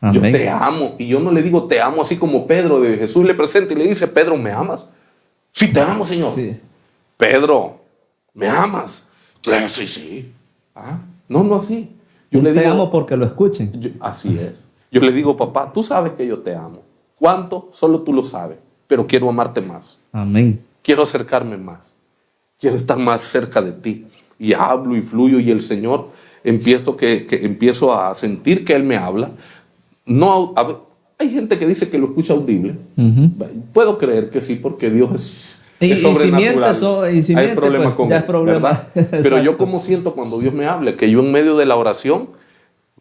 Amén. Yo te amo. Y yo no le digo te amo así como Pedro, de Jesús le presenta y le dice, Pedro, ¿me amas? Sí, te amo, Señor. Sí. Pedro, ¿me amas? Claro, sí. No así. Yo le digo, te amo porque lo escuchen. Así es. Yo le digo, papá, tú sabes que yo te amo. ¿Cuánto? Solo tú lo sabes. Pero quiero amarte más. Amén. Quiero acercarme más. Quiero estar más cerca de ti. Y hablo y fluyo y el Señor empiezo a sentir que Él me habla. No, hay gente que dice que lo escucha audible. Puedo creer que sí, porque Dios es sobrenatural. Hay problemas con ya él, es problema. Pero yo como siento cuando Dios me habla, que yo en medio de la oración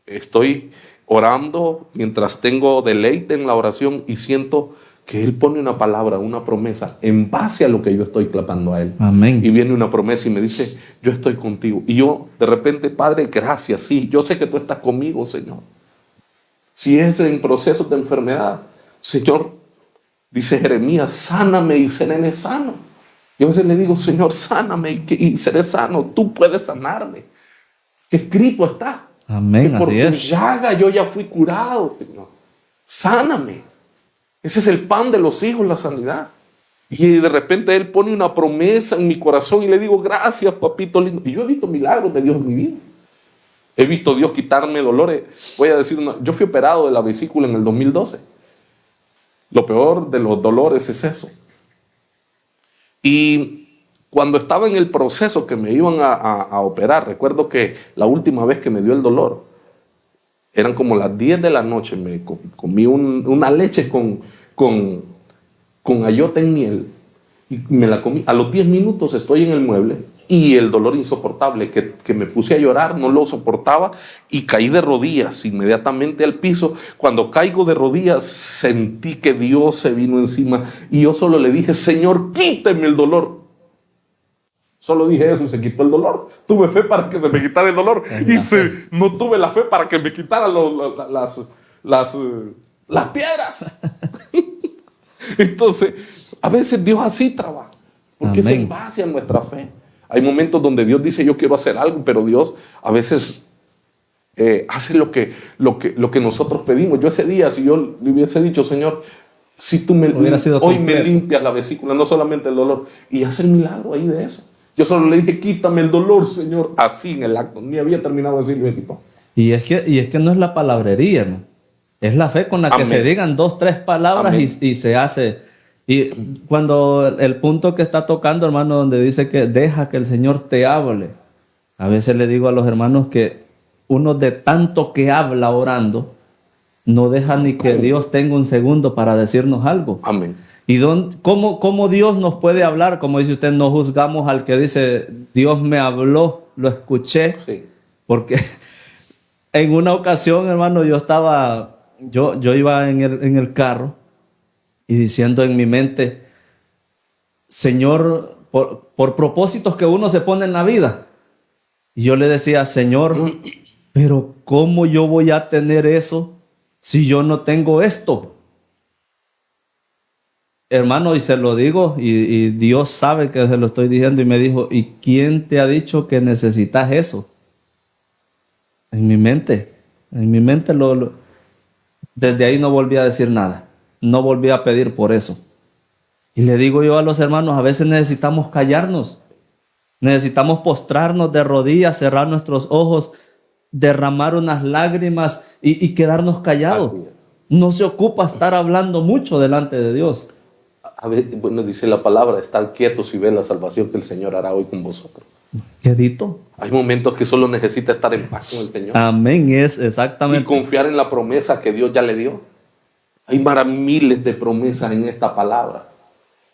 estoy orando mientras tengo deleite en la oración y siento que Él pone una palabra, una promesa en base a lo que yo estoy clamando a Él. Amén. Y viene una promesa y me dice, yo estoy contigo. Y yo de repente, Padre, gracias, sí, yo sé que tú estás conmigo, Señor. Si es en procesos de enfermedad, Señor, dice Jeremías, sáname y seré sano. Y a veces le digo, Señor, sáname y seré sano. Tú puedes sanarme. Que escrito está. Amén. Que por Así tu es. llaga yo ya fui curado, Señor. Sáname. Ese es el pan de los hijos, la sanidad. Y de repente Él pone una promesa en mi corazón y le digo, gracias, papito lindo. Y yo he visto milagros de Dios en mi vida. He visto Dios quitarme dolores. Voy a decir, yo fui operado de la vesícula en el 2012. Lo peor de los dolores es eso. Y cuando estaba en el proceso que me iban a operar, recuerdo que la última vez que me dio el dolor, eran como las 10 de la noche, me comí una leche con ayote en miel y me la comí. A los 10 minutos estoy en el mueble y el dolor insoportable que me puse a llorar, no lo soportaba y caí de rodillas inmediatamente al piso. Cuando caigo de rodillas sentí que Dios se vino encima y yo solo le dije, Señor, quíteme el dolor. Solo dije eso y se quitó el dolor. Tuve fe para que se me quitara el dolor no tuve la fe para que me quitaran las piedras. Entonces, a veces Dios así trabaja, porque es en base a nuestra fe. Hay momentos donde Dios dice, yo quiero hacer algo, pero Dios a veces hace lo que nosotros pedimos. Yo ese día, si yo le hubiese dicho, Señor, si tú hoy me limpias la vesícula, no solamente el dolor, y hace el milagro ahí de eso. Yo solo le dije, quítame el dolor, Señor, así en el acto. Ni había terminado de decirlo y me quitó. Y es que no es la palabrería, ¿no? Es la fe con la que se digan 2, 3 palabras y se hace. Y cuando el punto que está tocando, hermano, donde dice que deja que el Señor te hable. A veces le digo a los hermanos que uno de tanto que habla orando, no deja ni que Dios tenga un segundo para decirnos algo. Amén. ¿Y cómo Dios nos puede hablar? Como dice usted, no juzgamos al que dice, Dios me habló, lo escuché. Sí. Porque en una ocasión, hermano, yo iba en el carro y diciendo en mi mente, Señor, por propósitos que uno se pone en la vida. Y yo le decía, Señor, pero ¿cómo yo voy a tener eso si yo no tengo esto? Hermano, y se lo digo, y Dios sabe que se lo estoy diciendo, y me dijo, ¿y quién te ha dicho que necesitas eso? En mi mente, desde ahí no volví a decir nada, no volví a pedir por eso. Y le digo yo a los hermanos, a veces necesitamos callarnos, necesitamos postrarnos de rodillas, cerrar nuestros ojos, derramar unas lágrimas y quedarnos callados. No se ocupa estar hablando mucho delante de Dios. A ver, bueno, dice la palabra, estar quietos y ver la salvación que el Señor hará hoy con vosotros. Quedito. Hay momentos que solo necesita estar en paz con el Señor. Amén, es exactamente. Y confiar en la promesa que Dios ya le dio. Hay miles de promesas en esta palabra.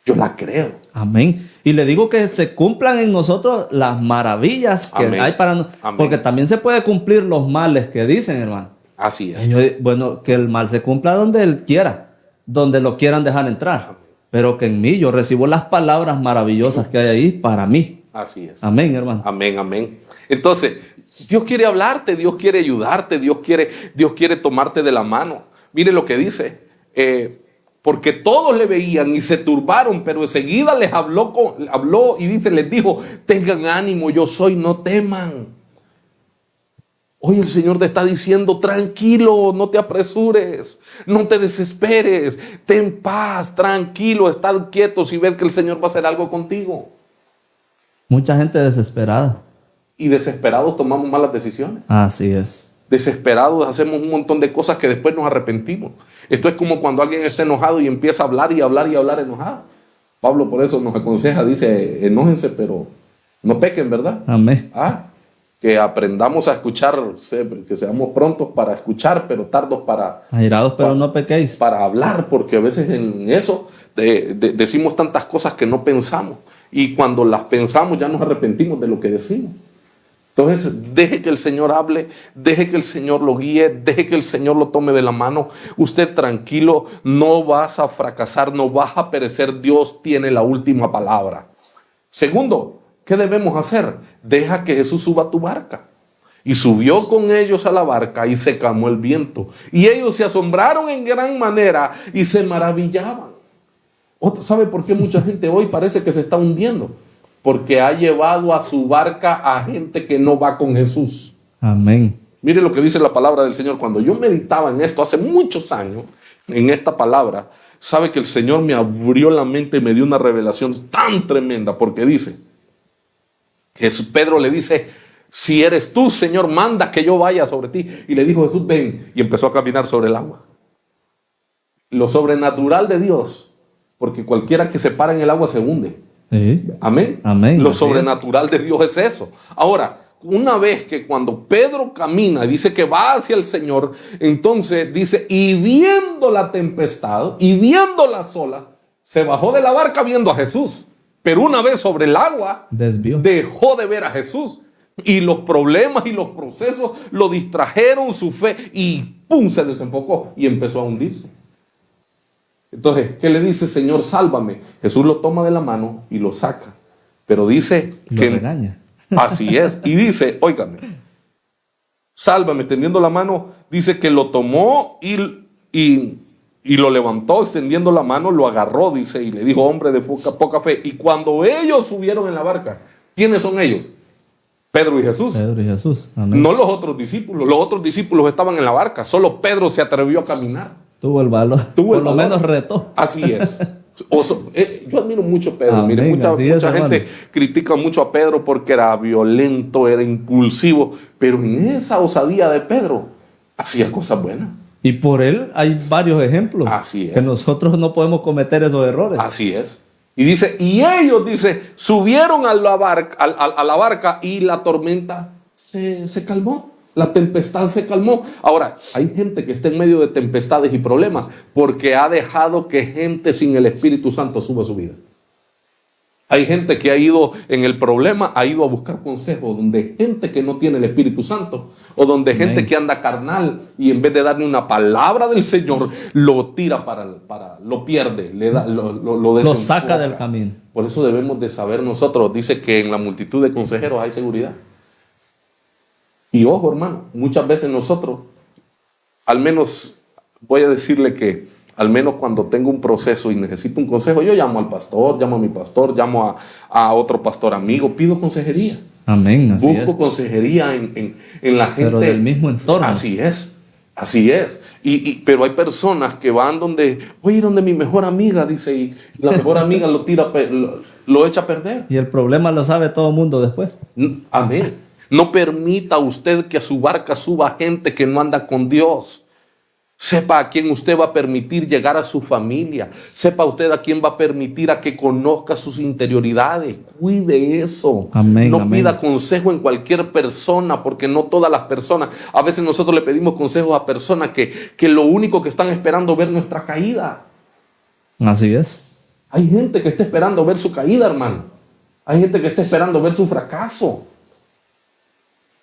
Yo la creo. Amén. Y le digo que se cumplan en nosotros las maravillas que hay para nosotros. Porque también se puede cumplir los males que dicen, hermano. Así es. Bueno, que el mal se cumpla donde Él quiera, donde lo quieran dejar entrar. Amén. Pero que en mí yo recibo las palabras maravillosas que hay ahí para mí. Así es. Amén, hermano. Amén, amén. Entonces, Dios quiere hablarte, Dios quiere ayudarte, Dios quiere tomarte de la mano. Mire lo que dice. Porque todos le veían y se turbaron, pero enseguida les habló y les dijo, tengan ánimo, yo soy, no teman. Hoy el Señor te está diciendo, tranquilo, no te apresures, no te desesperes, ten paz, tranquilo, estad quietos y ver que el Señor va a hacer algo contigo. Mucha gente desesperada. Y desesperados tomamos malas decisiones. Así es. Desesperados hacemos un montón de cosas que después nos arrepentimos. Esto es como cuando alguien está enojado y empieza a hablar y hablar y hablar enojado. Pablo por eso nos aconseja, dice, enójense, pero no pequen, ¿verdad? Amén. Que aprendamos a escuchar, que seamos prontos para escuchar, pero tardos para... Airados, pero no pequéis. Para hablar, porque a veces en eso decimos tantas cosas que no pensamos. Y cuando las pensamos ya nos arrepentimos de lo que decimos. Entonces, deje que el Señor hable, deje que el Señor lo guíe, deje que el Señor lo tome de la mano. Usted tranquilo, no vas a fracasar, no vas a perecer. Dios tiene la última palabra. Segundo, ¿qué debemos hacer? Deja que Jesús suba a tu barca. Y subió con ellos a la barca y se calmó el viento. Y ellos se asombraron en gran manera y se maravillaban. ¿Sabe por qué mucha gente hoy parece que se está hundiendo? Porque ha llevado a su barca a gente que no va con Jesús. Amén. Mire lo que dice la palabra del Señor. Cuando yo meditaba en esto hace muchos años, en esta palabra, sabe que el Señor me abrió la mente y me dio una revelación tan tremenda, porque dice, Pedro le dice, si eres tú, Señor, manda que yo vaya sobre ti. Y le dijo Jesús, ven, y empezó a caminar sobre el agua. Lo sobrenatural de Dios, porque cualquiera que se para en el agua se hunde. Sí. Amén. Amén. Lo sobrenatural de Dios es eso. Ahora, una vez que cuando Pedro camina, dice que va hacia el Señor, entonces dice, y viendo la tempestad, y viendo las olas, se bajó de la barca viendo a Jesús. Pero una vez sobre el agua, desvió. Dejó de ver a Jesús. Y los problemas y los procesos lo distrajeron su fe y ¡pum! Se desenfocó y empezó a hundirse. Entonces, ¿qué le dice? Señor, sálvame. Jesús lo toma de la mano y lo saca. Pero dice que... Lo regaña. Así es. Y dice, óigame, sálvame, extendiendo la mano, dice que lo tomó y lo levantó, extendiendo la mano, lo agarró, dice, y le dijo, hombre de poca fe. Y cuando ellos subieron en la barca, ¿quiénes son ellos? Pedro y Jesús. Pedro y Jesús. Amén. No los otros discípulos. Los otros discípulos estaban en la barca. Solo Pedro se atrevió a caminar. Tuvo el valor. Por lo menos retó. Así es. Yo admiro mucho a Pedro. Amén. Mire, mucha gente critica mucho a Pedro porque era violento, era impulsivo. Pero en esa osadía de Pedro, hacía cosas buenas. Y por él hay varios ejemplos. Así es. Que nosotros no podemos cometer esos errores. Así es. Y dice, y ellos, dice, subieron a la barca y la tormenta se calmó. La tempestad se calmó. Ahora, hay gente que está en medio de tempestades y problemas porque ha dejado que gente sin el Espíritu Santo suba a su vida. Hay gente que ha ido en el problema, ha ido a buscar consejos donde gente que no tiene el Espíritu Santo o donde Amén. gente que anda carnal y en vez de darle una palabra del Señor, lo tira lo pierde, lo saca del camino. Por eso debemos de saber nosotros, dice que en la multitud de consejeros hay seguridad. Y ojo, hermano, muchas veces nosotros, al menos voy a decirle que al menos cuando tengo un proceso y necesito un consejo, yo llamo al pastor, llamo a mi pastor, llamo a otro pastor amigo, pido consejería. Amén. Así Busco es. consejería en la gente. Pero del mismo entorno. Así es, así es. Pero hay personas que van donde mi mejor amiga, dice, y la mejor amiga lo tira, lo echa a perder. Y el problema lo sabe todo el mundo después. Amén. No permita usted que a su barca suba gente que no anda con Dios. Sepa a quién usted va a permitir llegar a su familia. Sepa usted a quién va a permitir a que conozca sus interioridades. Cuide eso. Amén, no amén. pida consejo en cualquier persona, porque no todas las personas. A veces nosotros le pedimos consejos a personas que lo único que están esperando es ver nuestra caída. Así es. Hay gente que está esperando ver su caída, hermano. Hay gente que está esperando ver su fracaso.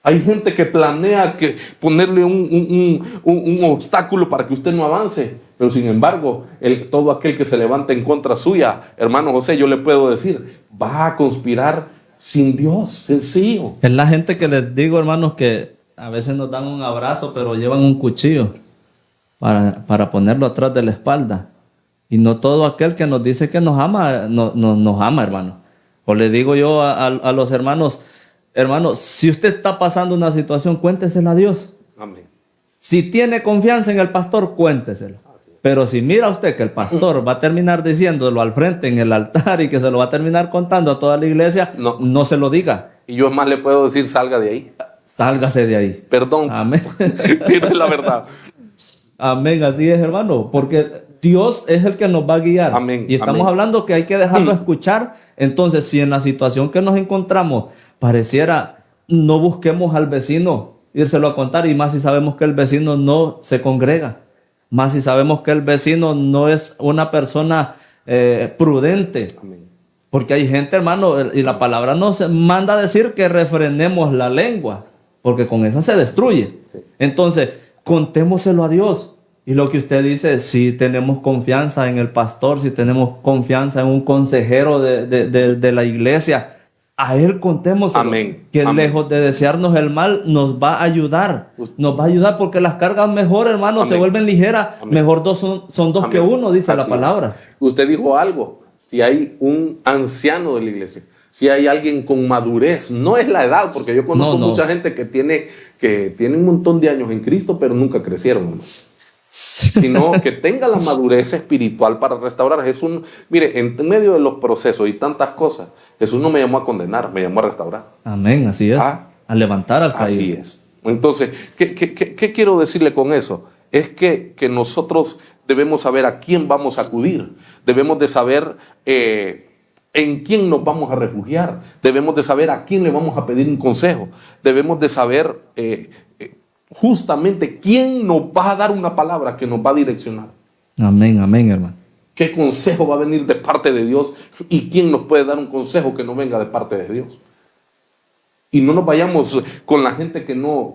Hay gente que planea ponerle un obstáculo para que usted no avance. Pero sin embargo, todo aquel que se levanta en contra suya, hermano José, yo le puedo decir, va a conspirar sin Dios, sencillo. Es la gente que les digo, hermanos, que a veces nos dan un abrazo, pero llevan un cuchillo para ponerlo atrás de la espalda. Y no todo aquel que nos dice que nos ama, nos ama, hermano. O le digo yo a los hermanos, hermano, si usted está pasando una situación, cuéntesela a Dios. Amén. Si tiene confianza en el pastor, cuéntesela. Pero si mira usted que el pastor va a terminar diciéndolo al frente en el altar y que se lo va a terminar contando a toda la iglesia, no se lo diga. Y yo más le puedo decir, salga de ahí. sálgase de ahí. Perdón, Amén. pierde la verdad. Amén, así es, hermano, porque Dios es el que nos va a guiar. Amén, Y estamos amén. hablando que hay que dejarlo escuchar. Entonces, si en la situación que nos encontramos pareciera, no busquemos al vecino, írselo a contar, y más si sabemos que el vecino no se congrega, más si sabemos que el vecino no es una persona prudente. Amén. Porque hay gente, hermano, y la palabra nos manda a decir que refrenemos la lengua, porque con esa se destruye. Entonces, contémoselo a Dios. Y lo que usted dice, si tenemos confianza en el pastor, si tenemos confianza en un consejero de la iglesia, a él contémoselo. Amén. Que Amén. lejos de desearnos el mal, nos va a ayudar. Nos va a ayudar porque las cargas mejor, hermano, se Amén. vuelven ligeras. Amén. Mejor dos son dos Amén. que uno, dice la Así palabra. es. Usted dijo algo. Si hay un anciano de la iglesia, si hay alguien con madurez, no es la edad, porque yo conozco No. mucha gente que tiene un montón de años en Cristo, pero nunca crecieron, hermano. Sino que tenga la madurez espiritual para restaurar. Jesús, mire, en medio de los procesos y tantas cosas, Jesús no me llamó a condenar, me llamó a restaurar. Amén, así es. Ah. A levantar al caído. Así es. Entonces, ¿qué quiero decirle con eso? Es que nosotros debemos saber a quién vamos a acudir. Debemos de saber en quién nos vamos a refugiar. Debemos de saber a quién le vamos a pedir un consejo. Debemos de saber justamente quién nos va a dar una palabra que nos va a direccionar. Amén, amén, hermano. ¿Qué consejo va a venir de parte de Dios? ¿Y quién nos puede dar un consejo que no venga de parte de Dios? Y no nos vayamos con la gente que no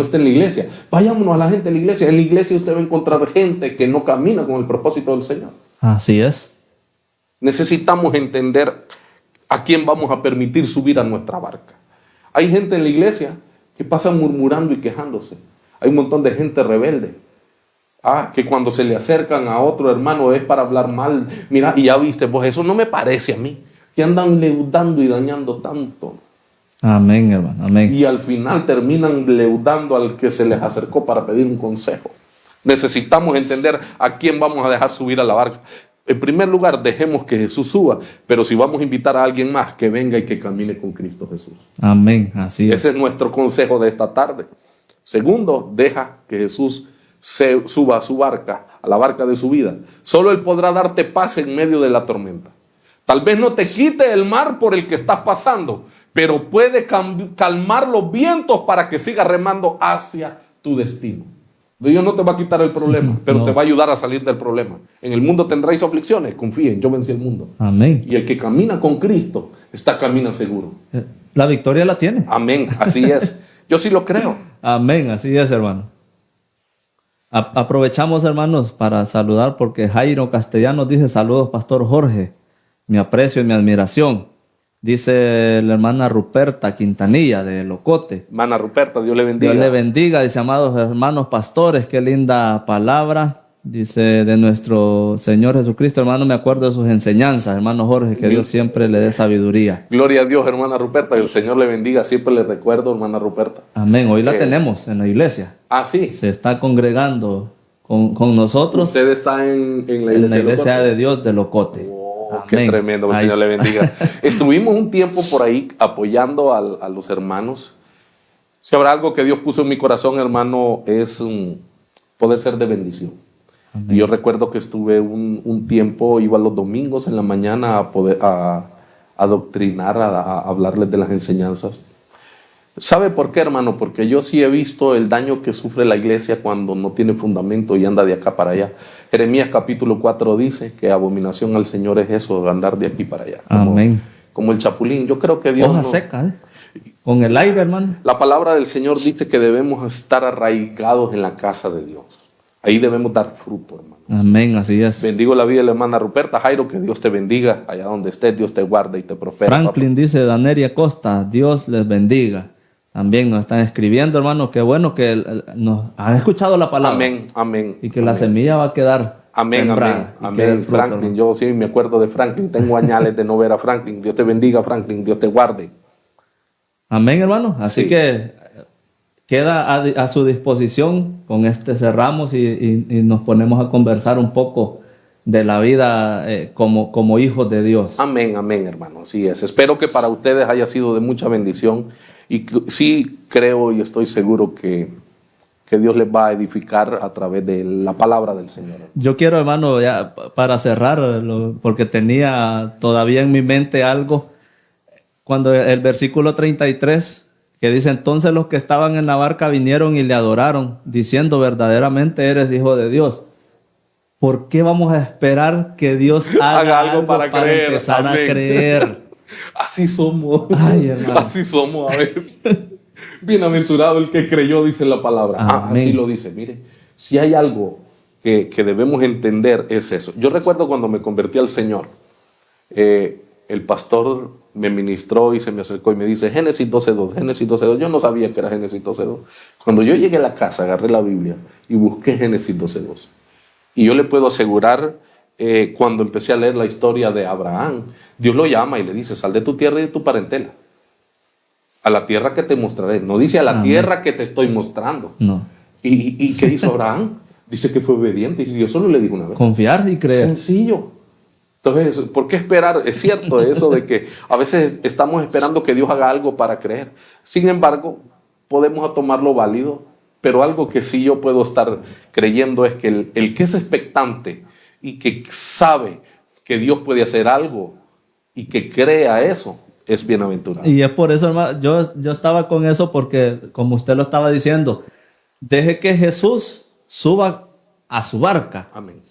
está en la iglesia. Vayámonos a la gente de la iglesia. En la iglesia usted va a encontrar gente que no camina con el propósito del Señor. Así es. Necesitamos entender a quién vamos a permitir subir a nuestra barca. Hay gente en la iglesia que pasa murmurando y quejándose. Hay un montón de gente rebelde. Que cuando se le acercan a otro hermano es para hablar mal. Mira, y ya viste, pues eso no me parece a mí. Que andan leudando y dañando tanto. Amén, hermano. Amén. Y al final terminan leudando al que se les acercó para pedir un consejo. Necesitamos entender a quién vamos a dejar subir a la barca. En primer lugar, dejemos que Jesús suba, pero si vamos a invitar a alguien más, que venga y que camine con Cristo Jesús. Amén, así es. Ese es nuestro consejo de esta tarde. Segundo, deja que Jesús se suba a su barca, a la barca de su vida. Solo Él podrá darte paz en medio de la tormenta. Tal vez no te quite el mar por el que estás pasando, pero puede calmar los vientos para que sigas remando hacia tu destino. Dios no te va a quitar el problema, pero No. te va a ayudar a salir del problema. En el mundo tendréis aflicciones, confíen, yo vencí el mundo. Amén. Y el que camina con Cristo, camina seguro. La victoria la tiene. Amén, así es. Yo sí lo creo. Amén, así es, hermano. Aprovechamos, hermanos, para saludar porque Jairo Castellanos dice: saludos, Pastor Jorge. Mi aprecio y mi admiración. Dice la hermana Ruperta Quintanilla de Locote. Hermana Ruperta, Dios le bendiga. Dios le bendiga, dice: amados hermanos pastores, qué linda palabra. Dice: de nuestro Señor Jesucristo, hermano, me acuerdo de sus enseñanzas, hermano Jorge, que Dios siempre le dé sabiduría. Gloria a Dios, hermana Ruperta, y el Señor le bendiga. Siempre le recuerdo, hermana Ruperta. Amén. Hoy la tenemos en la iglesia. Sí. Se está congregando con nosotros Usted está en la en iglesia, la iglesia Locote. de Dios de Locote. Oh, qué Amén. tremendo, que el Ahí Señor le está. bendiga. Estuvimos un tiempo por ahí apoyando a los hermanos. Si habrá algo que Dios puso en mi corazón, hermano, es poder ser de bendición. Amén. Y yo recuerdo que estuve un tiempo, iba los domingos en la mañana a adoctrinar, a hablarles de las enseñanzas. ¿Sabe por qué, hermano? Porque yo sí he visto el daño que sufre la iglesia cuando no tiene fundamento y anda de acá para allá. Jeremías capítulo 4 dice que abominación al Señor es eso, de andar de aquí para allá. Amén. Como el chapulín. Yo creo que Dios... Hoja no- seca, ¿eh? Con el aire, hermano. La palabra del Señor dice que debemos estar arraigados en la casa de Dios. Ahí debemos dar fruto, hermano. Amén, así es. Bendigo la vida de la hermana Ruperta. Jairo, que Dios te bendiga. Allá donde estés, Dios te guarde y te prospere. Franklin dice: Daneria Costa, Dios les bendiga. También nos están escribiendo, hermano. Qué bueno que nos han escuchado la papá. palabra. Amén, amén. Y que la semilla va a quedar Amén, sembrada amén, y que dé amén. fruto, Franklin, hermano. yo sí me acuerdo de Franklin. Tengo añales de no ver a Franklin. Dios te bendiga, Franklin. Dios te guarde. Amén, hermano. Así Sí. que queda a su disposición. Con este cerramos y nos ponemos a conversar un poco de la vida como hijos de Dios. Amén, amén, hermano. Así es. Espero que para ustedes haya sido de mucha bendición Y sí creo y estoy seguro que Dios les va a edificar a través de la palabra del Señor. Yo quiero, hermano, ya para cerrar, porque tenía todavía en mi mente algo, cuando el versículo 33, que dice, entonces los que estaban en la barca vinieron y le adoraron, diciendo, verdaderamente eres hijo de Dios. ¿Por qué vamos a esperar que Dios haga algo para empezar a creer? Así somos. Ay, hermano. Así somos a veces. Bienaventurado el que creyó, dice la palabra. Así lo dice. Mire, si hay algo que debemos entender es eso. Yo recuerdo cuando me convertí al Señor, el pastor me ministró y se me acercó y me dice, Génesis 12:2, Génesis 12:2. Yo no sabía que era Génesis 12:2. Cuando yo llegué a la casa, agarré la Biblia y busqué Génesis 12:2. Y yo le puedo asegurar, cuando empecé a leer la historia de Abraham, Dios lo llama y le dice, sal de tu tierra y de tu parentela, a la tierra que te mostraré. No dice a la tierra que te estoy mostrando. No. ¿Y qué hizo Abraham? Dice que fue obediente y Dios solo le dijo una vez. Confiar y creer. Sencillo. Entonces, ¿por qué esperar? Es cierto eso de que a veces estamos esperando que Dios haga algo para creer. Sin embargo, podemos tomarlo válido, pero algo que sí yo puedo estar creyendo es que el que es expectante y que sabe que Dios puede hacer algo y que crea eso, es bienaventurado. Y es por eso, hermano, yo estaba con eso porque, como usted lo estaba diciendo, deje que Jesús suba a su barca. Amén.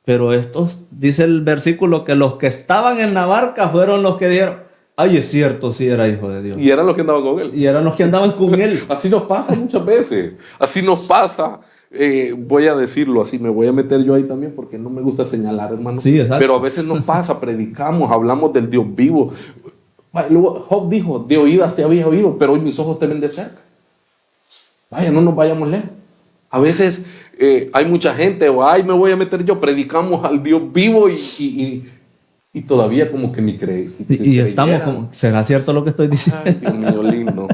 Pero estos, dice el versículo, que los que estaban en la barca fueron los que dieron, ay, es cierto, sí era hijo de Dios. Y eran los que andaban con él. Y eran los que andaban con él. Así nos pasa muchas veces. Así nos pasa. Voy a decirlo así, me voy a meter yo ahí también porque no me gusta señalar, hermano. Sí, exacto. Pero a veces nos pasa, predicamos, hablamos del Dios vivo. Job dijo, de oídas te había oído, pero hoy mis ojos te ven de cerca. Vaya, no nos vayamos lejos. A veces hay mucha gente, ay, me voy a meter yo, predicamos al Dios vivo y todavía como que ni cree. Y estamos como, ¿será cierto lo que estoy diciendo? Ay, Dios mío, lindo.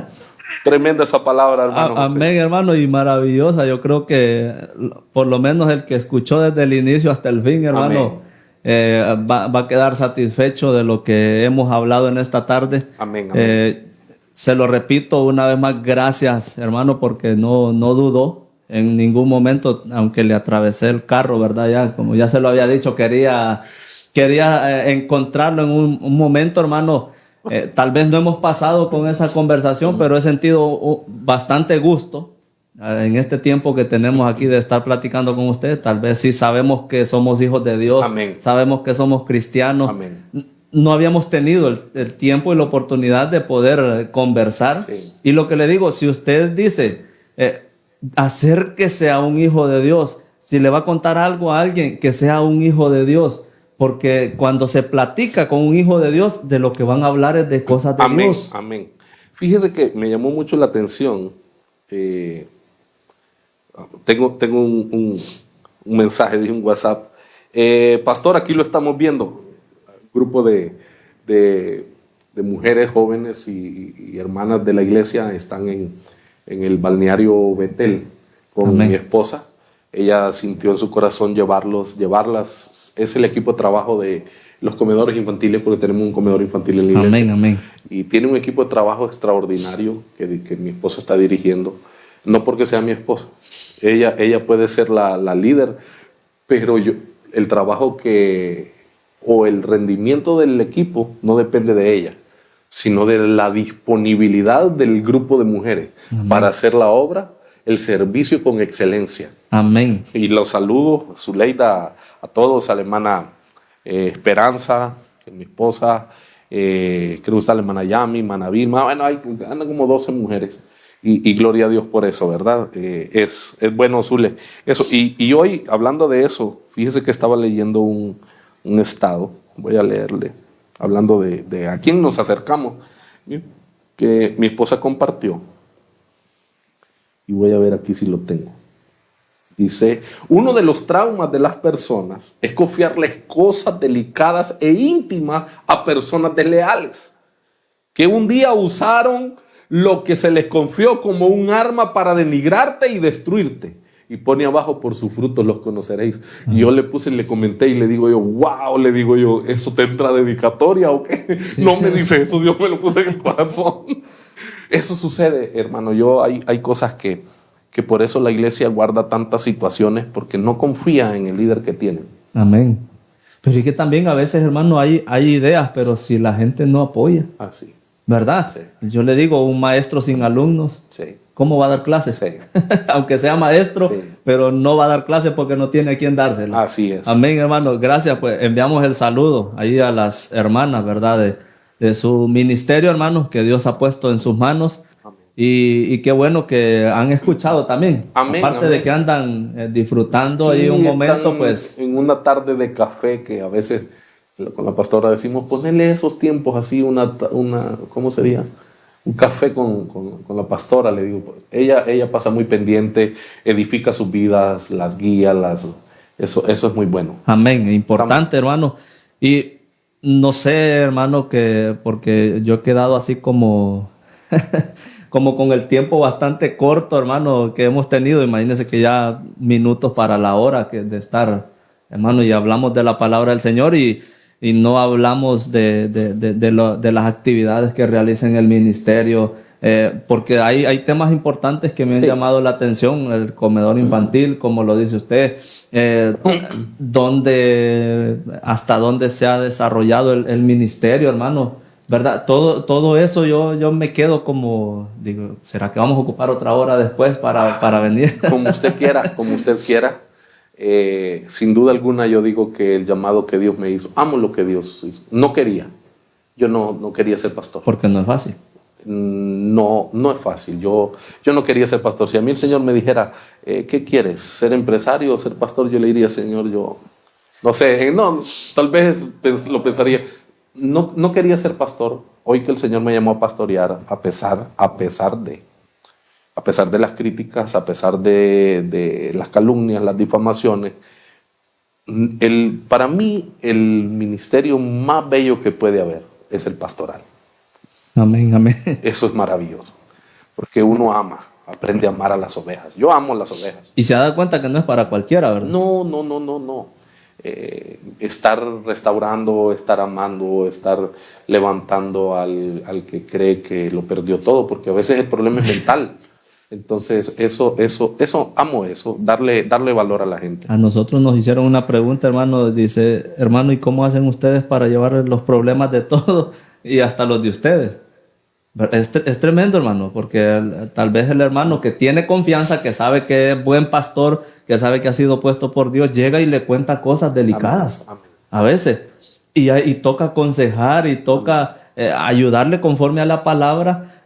Tremenda esa palabra, hermano. Amén, hermano, y maravillosa. Yo creo que por lo menos el que escuchó desde el inicio hasta el fin, hermano, va a quedar satisfecho de lo que hemos hablado en esta tarde. Amén, amén. Se lo repito una vez más, gracias, hermano, porque no dudó en ningún momento, aunque le atravesé el carro, ¿verdad? Ya, como ya se lo había dicho, quería encontrarlo en un momento, hermano. Tal vez no hemos pasado con esa conversación, pero he sentido bastante gusto en este tiempo que tenemos aquí de estar platicando con usted. Tal vez sí sabemos que somos hijos de Dios. Amén. Sabemos que somos cristianos. Amén. No habíamos tenido el tiempo y la oportunidad de poder conversar. Sí. Y lo que le digo, si usted dice, acérquese a un hijo de Dios, si le va a contar algo a alguien, que sea un hijo de Dios. Porque cuando se platica con un hijo de Dios, de lo que van a hablar es de cosas de amén, Dios. Amén. Fíjese que me llamó mucho la atención. Tengo un mensaje de un WhatsApp. Pastor, aquí lo estamos viendo. Grupo de mujeres jóvenes y hermanas de la iglesia están en el balneario Betel con amén. Mi esposa. Ella sintió en su corazón llevarlas. Es el equipo de trabajo de los comedores infantiles, porque tenemos un comedor infantil en la iglesia. Amén, amén. Y tiene un equipo de trabajo extraordinario que mi esposa está dirigiendo. No porque sea mi esposa. Ella puede ser la líder, pero el trabajo o el rendimiento del equipo no depende de ella, sino de la disponibilidad del grupo de mujeres para hacer la obra, el servicio con excelencia. Amén. Y los saludo, Zuleida, a todos, a la hermana Esperanza, que es mi esposa, creo que está la hermana Yami, hermana Vilma, bueno, andan como 12 mujeres. Y gloria a Dios por eso, ¿verdad? Es bueno, Zule. Eso. Y hoy, hablando de eso, fíjese que estaba leyendo un estado, voy a leerle, hablando de a quién nos acercamos, que mi esposa compartió. Y voy a ver aquí si lo tengo. Dice, uno de los traumas de las personas es confiarles cosas delicadas e íntimas a personas desleales, que un día usaron lo que se les confió como un arma para denigrarte y destruirte. Y pone abajo, por sus frutos los conoceréis. Y yo le comenté y le digo yo, wow, le digo yo, ¿eso te entra dedicatoria o qué? Sí. No me dice eso, Dios me lo puso en el corazón. Eso sucede, hermano. Hay cosas que por eso la iglesia guarda tantas situaciones, porque no confía en el líder que tienen. Amén. Pero es que también a veces, hermano, hay ideas, pero si la gente no apoya, Así. ¿verdad? Sí. Yo le digo, un maestro sin alumnos, Sí. ¿cómo va a dar clases? Sí. Aunque sea maestro, Sí. pero no va a dar clases porque no tiene a quién dársela. Así es. Amén, hermano. Gracias. Pues enviamos el saludo ahí a las hermanas, ¿verdad? De su ministerio, hermano, que Dios ha puesto en sus manos. Amén. Y qué bueno que han escuchado también. Amén, Aparte amén. de que andan disfrutando ahí Sí, un momento, están pues en una tarde de café que a veces con la pastora decimos, ponele esos tiempos así, ¿cómo sería? Un café con la pastora, le digo. Ella pasa muy pendiente, edifica sus vidas, las guía, eso es muy bueno. amén, importante, hermano. Y no sé, hermano, que porque yo he quedado así como, como con el tiempo bastante corto, hermano, que hemos tenido. Imagínense que ya minutos para la hora de estar, hermano, y hablamos de la palabra del Señor y no hablamos de las actividades que realiza en el ministerio. Porque hay temas importantes que me han Sí. llamado la atención, el comedor infantil, como lo dice usted, hasta dónde se ha desarrollado el ministerio, hermano, ¿verdad? Todo eso yo me quedo como, digo, ¿será que vamos a ocupar otra hora después para venir? Como usted quiera, como usted quiera. Sin duda alguna yo digo que el llamado que Dios me hizo, amo lo que Dios hizo. No quería, yo no quería ser pastor. Porque no es fácil. No es fácil. Yo no quería ser pastor. Si a mí el Señor me dijera, ¿qué quieres? ¿Ser empresario o ser pastor? Yo le diría, Señor, yo no sé, no, tal vez lo pensaría. No quería ser pastor. Hoy que el Señor me llamó a pastorear, a pesar de las críticas, a pesar de las calumnias, las difamaciones, para mí el ministerio más bello que puede haber es el pastoral. Amén, amén. Eso es maravilloso, porque uno aprende a amar a las ovejas. Yo amo las ovejas. Y se da cuenta que no es para cualquiera, ¿verdad? No. Estar restaurando, estar amando, estar levantando al que cree que lo perdió todo, porque a veces el problema es mental. Entonces, amo eso, darle valor a la gente. A nosotros nos hicieron una pregunta, hermano. Dice, hermano, ¿y cómo hacen ustedes para llevar los problemas de todos y hasta los de ustedes? Es tremendo, hermano, porque tal vez el hermano que tiene confianza, que sabe que es buen pastor, que sabe que ha sido puesto por Dios, llega y le cuenta cosas delicadas. Amén. A veces. Y toca aconsejar y toca ayudarle conforme a la palabra.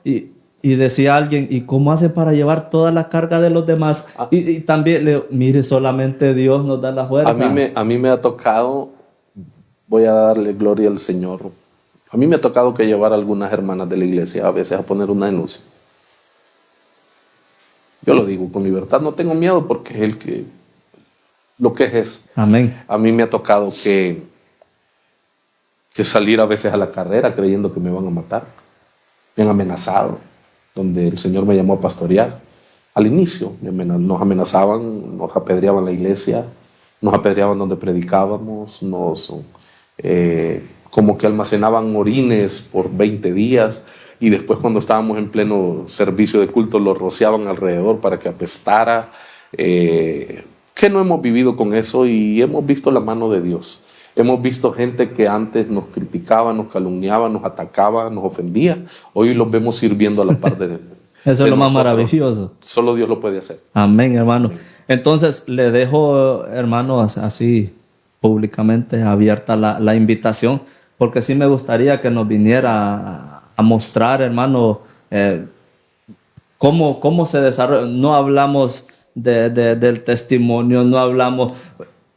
Y decía alguien, ¿y cómo hace para llevar toda la carga de los demás? Y también, mire, solamente Dios nos da la fuerza. A mí me ha tocado, voy a darle gloria al Señor, a mí me ha tocado que llevar a algunas hermanas de la iglesia a veces a poner una denuncia. Yo lo digo con libertad, no tengo miedo porque es lo que es. Amén. A mí me ha tocado que salir a veces a la carrera creyendo que me van a matar. Me han amenazado, donde el Señor me llamó a pastorear. Al inicio nos amenazaban, nos apedreaban la iglesia, nos apedreaban donde predicábamos, como que almacenaban orines por 20 días y después cuando estábamos en pleno servicio de culto los rociaban alrededor para que apestara. Que no hemos vivido con eso y hemos visto la mano de Dios. Hemos visto gente que antes nos criticaba, nos calumniaba, nos atacaba, nos ofendía. Hoy los vemos sirviendo a la par de Eso es lo más maravilloso. Solo Dios lo puede hacer. Amén, hermano. Entonces, le dejo, hermano, así públicamente abierta la invitación, porque sí me gustaría que nos viniera a mostrar, hermano, cómo se desarrolla. No hablamos del testimonio, no hablamos...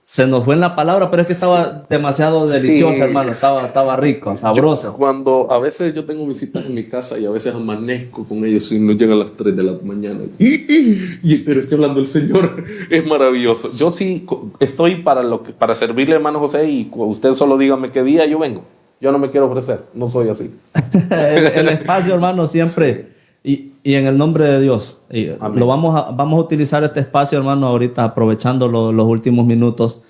Se nos fue en la palabra, pero es que estaba demasiado delicioso, Sí, hermano. Estaba rico, sabroso. Cuando a veces yo tengo visitas en mi casa y a veces amanezco con ellos y no llegan a las 3 de la mañana. Pero es que hablando del Señor es maravilloso. Yo sí estoy para servirle, hermano José, y usted solo dígame qué día yo vengo. Yo no me quiero ofrecer, no soy así. el espacio, hermano, siempre. Sí. Y en el nombre de Dios, vamos a utilizar este espacio, hermano, ahorita aprovechando los últimos minutos.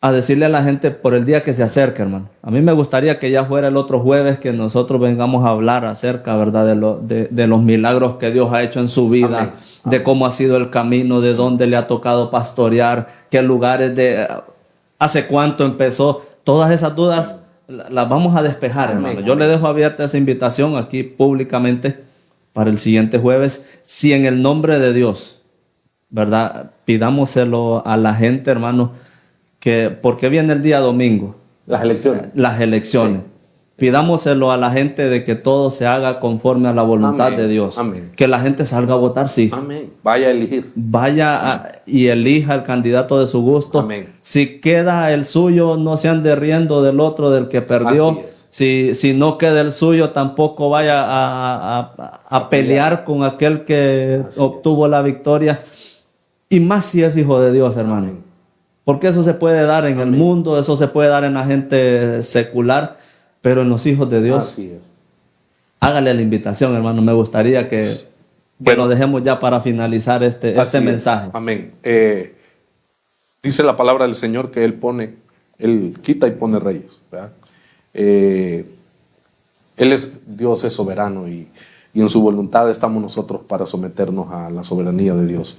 a decirle a la gente por el día que se acerca, hermano. A mí me gustaría que ya fuera el otro jueves que nosotros vengamos a hablar acerca, ¿verdad? De los milagros que Dios ha hecho en su vida, Amén. de cómo ha sido el camino, de dónde le ha tocado pastorear, qué lugares hace cuánto empezó. Todas esas dudas las vamos a despejar, Amén. hermano. Yo le dejo abierta esa invitación aquí públicamente para el siguiente jueves. Si en el nombre de Dios, ¿verdad? Pidámoselo a la gente, hermano, que porque viene el día domingo, Las elecciones. las elecciones. Sí. Pidámoselo a la gente de que todo se haga conforme a la voluntad Amén. de Dios. Amén. Que la gente salga a votar, sí. Amén. Vaya a elegir. Y elija el candidato de su gusto. Amén. Si queda el suyo, no se ande riendo del otro, del que perdió. Así es. Si no queda el suyo, tampoco vaya a pelear con aquel que Así obtuvo la victoria. Y más si es hijo de Dios, hermano. Amén. Porque eso se puede dar en el mundo, eso se puede dar en la gente secular, pero en los hijos de Dios, Así es. hágale la invitación, hermano. Me gustaría que lo dejemos ya para finalizar este Así es. mensaje. Amén. Dice la palabra del Señor que Él quita y pone reyes, ¿verdad? Él es Dios, es soberano y en su voluntad estamos nosotros para someternos a la soberanía de Dios.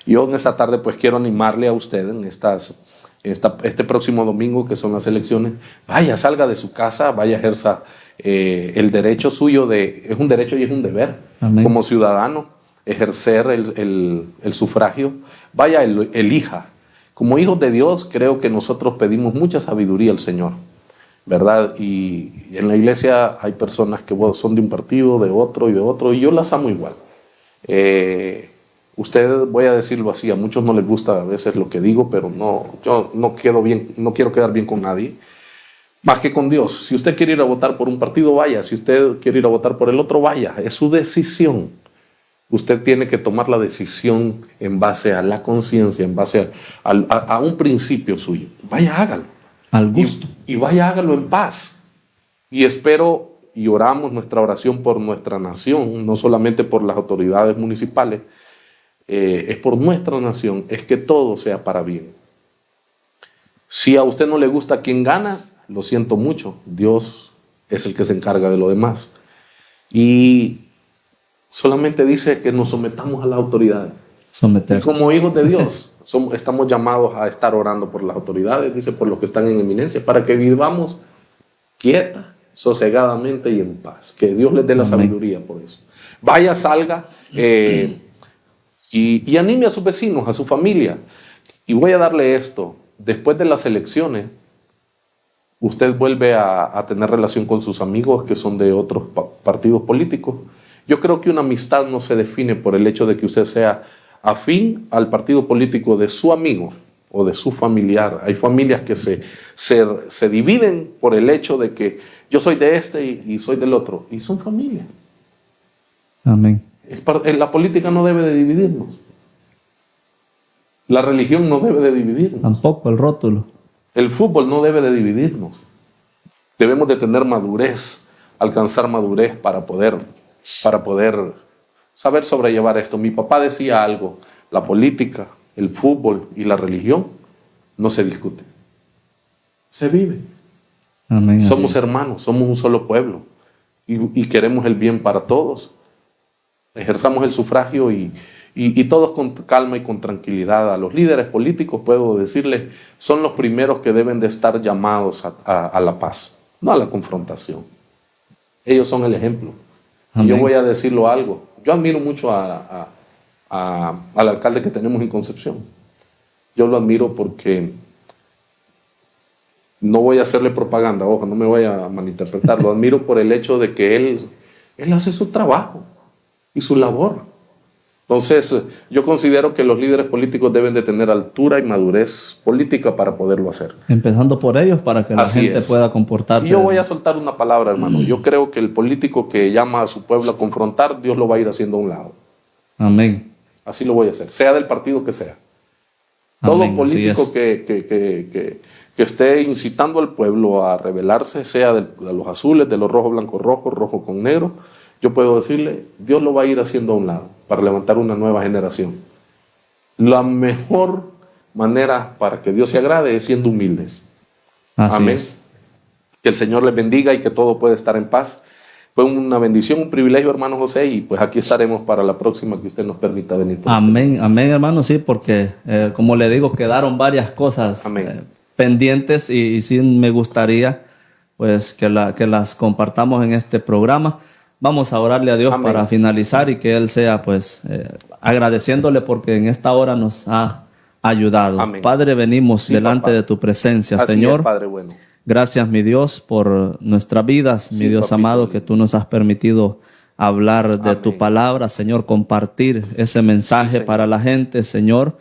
Yo en esta tarde pues quiero animarle a usted en este próximo domingo que son las elecciones. Vaya, salga de su casa, vaya, ejerza el derecho suyo, es un derecho y es un deber. Amén. Como ciudadano, ejercer el sufragio. Vaya, elija. Como hijos de Dios creo que nosotros pedimos mucha sabiduría al Señor, ¿verdad? Y en la iglesia hay personas que son de un partido, de otro, y yo las amo igual. Usted, voy a decirlo así, a muchos no les gusta a veces lo que digo, pero yo no quiero quedar bien con nadie, más que con Dios. Si usted quiere ir a votar por un partido, vaya. Si usted quiere ir a votar por el otro, vaya. Es su decisión. Usted tiene que tomar la decisión en base a la conciencia, en base a un principio suyo. Vaya, hágalo. Al gusto. Y vaya, hágalo en paz. Y espero y oramos nuestra oración por nuestra nación, no solamente por las autoridades municipales, es por nuestra nación, es que todo sea para bien. Si a usted no le gusta quien gana, lo siento mucho, Dios es el que se encarga de lo demás. Y solamente dice que nos sometamos a las autoridades. Y como hijos de Dios, estamos llamados a estar orando por las autoridades, dice, por los que están en eminencia, para que vivamos quieta, sosegadamente y en paz. Que Dios les dé la sabiduría por eso. Vaya, salga y anime a sus vecinos, a su familia. Y voy a darle esto. Después de las elecciones, usted vuelve a tener relación con sus amigos que son de otros partidos políticos. Yo creo que una amistad no se define por el hecho de que usted sea afín al partido político de su amigo o de su familiar. Hay familias que se dividen por el hecho de que yo soy de este y soy del otro. Y son familias. Amén. La política no debe de dividirnos. La religión no debe de dividirnos. Tampoco el rótulo. El fútbol no debe de dividirnos. Debemos de tener madurez, alcanzar madurez para poder saber sobrellevar esto. Mi papá decía algo: la política, el fútbol y la religión no se discuten. Se vive. Amén. Somos hermanos, somos un solo pueblo y queremos el bien para todos. Ejerzamos el sufragio y todos con calma y con tranquilidad. A los líderes políticos puedo decirles, son los primeros que deben de estar llamados a la paz, no a la confrontación. Ellos son el ejemplo. Y yo voy a decirlo algo. Yo admiro mucho al alcalde que tenemos en Concepción. Yo lo admiro porque, no voy a hacerle propaganda, ojo, no me voy a malinterpretar, lo admiro por el hecho de que él hace su trabajo y su labor. Entonces, yo considero que los líderes políticos deben de tener altura y madurez política para poderlo hacer. Empezando por ellos para que la gente pueda comportarse. Y yo voy a soltar una palabra, hermano. Yo creo que el político que llama a su pueblo a confrontar, Dios lo va a ir haciendo a un lado. Amén. Así lo voy a hacer, sea del partido que sea. Amén. Todo político que esté incitando al pueblo a rebelarse, sea de los azules, de los rojos, blanco, rojo con negro, yo puedo decirle, Dios lo va a ir haciendo a un lado para levantar una nueva generación. La mejor manera para que Dios se agrade es siendo humildes. Así Amén. es. Que el Señor les bendiga y que todo pueda estar en paz. Fue una bendición, un privilegio, hermano José, y pues aquí estaremos para la próxima que usted nos permita venir. Amén, amén, hermano, sí, porque como le digo, quedaron varias cosas pendientes y sí me gustaría pues que las compartamos en este programa. Vamos a orarle a Dios para finalizar y que Él sea pues agradeciéndole porque en esta hora nos ha ayudado. Amén. Padre, venimos delante papá. de tu presencia, Así Señor. es, Padre bueno. Gracias, mi Dios, por nuestras vidas, mi Dios papito amado, lindo. que tú nos has permitido hablar de tu palabra, Señor, compartir ese mensaje Señor. para la gente, Señor,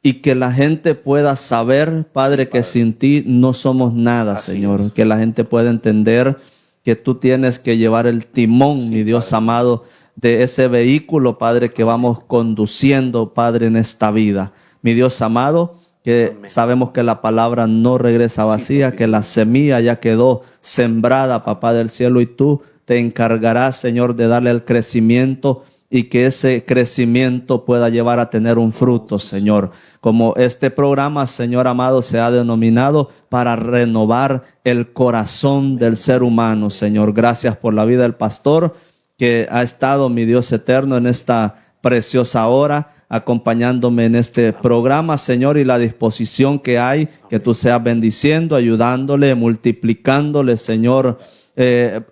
y que la gente pueda saber, Padre, que sin ti no somos nada, Así Señor, es. que la gente pueda entender que tú tienes que llevar el timón, mi Dios amado, de ese vehículo, Padre, que vamos conduciendo, Padre, en esta vida. Mi Dios amado, que sabemos que la palabra no regresa vacía, que la semilla ya quedó sembrada, papá del cielo, y tú te encargarás, Señor, de darle el crecimiento y que ese crecimiento pueda llevar a tener un fruto, Señor. Como este programa, Señor amado, se ha denominado para renovar el corazón del ser humano, Señor. Gracias por la vida del pastor que ha estado, mi Dios eterno, en esta preciosa hora, acompañándome en este programa, Señor, y la disposición que hay, que tú seas bendiciendo, ayudándole, multiplicándole, Señor,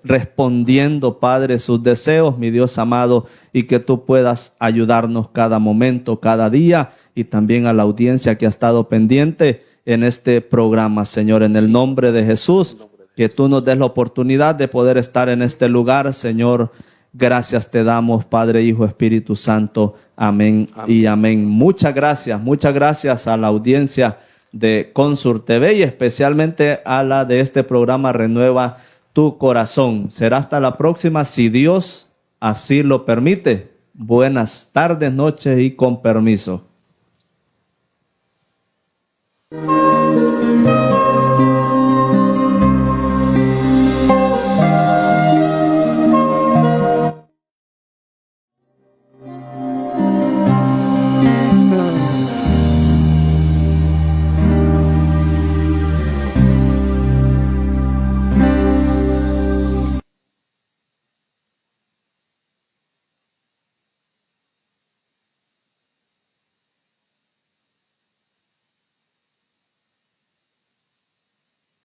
respondiendo, Padre, sus deseos, mi Dios amado, y que tú puedas ayudarnos cada momento, cada día, y también a la audiencia que ha estado pendiente en este programa, Señor, en el nombre de Jesús, que tú nos des la oportunidad de poder estar en este lugar, Señor. Gracias te damos, Padre, Hijo, Espíritu Santo. Amén, y amén. Muchas gracias a la audiencia de Consur TV y especialmente a la de este programa Renueva tu Corazón. Será hasta la próxima, si Dios así lo permite. Buenas tardes, noches y con permiso.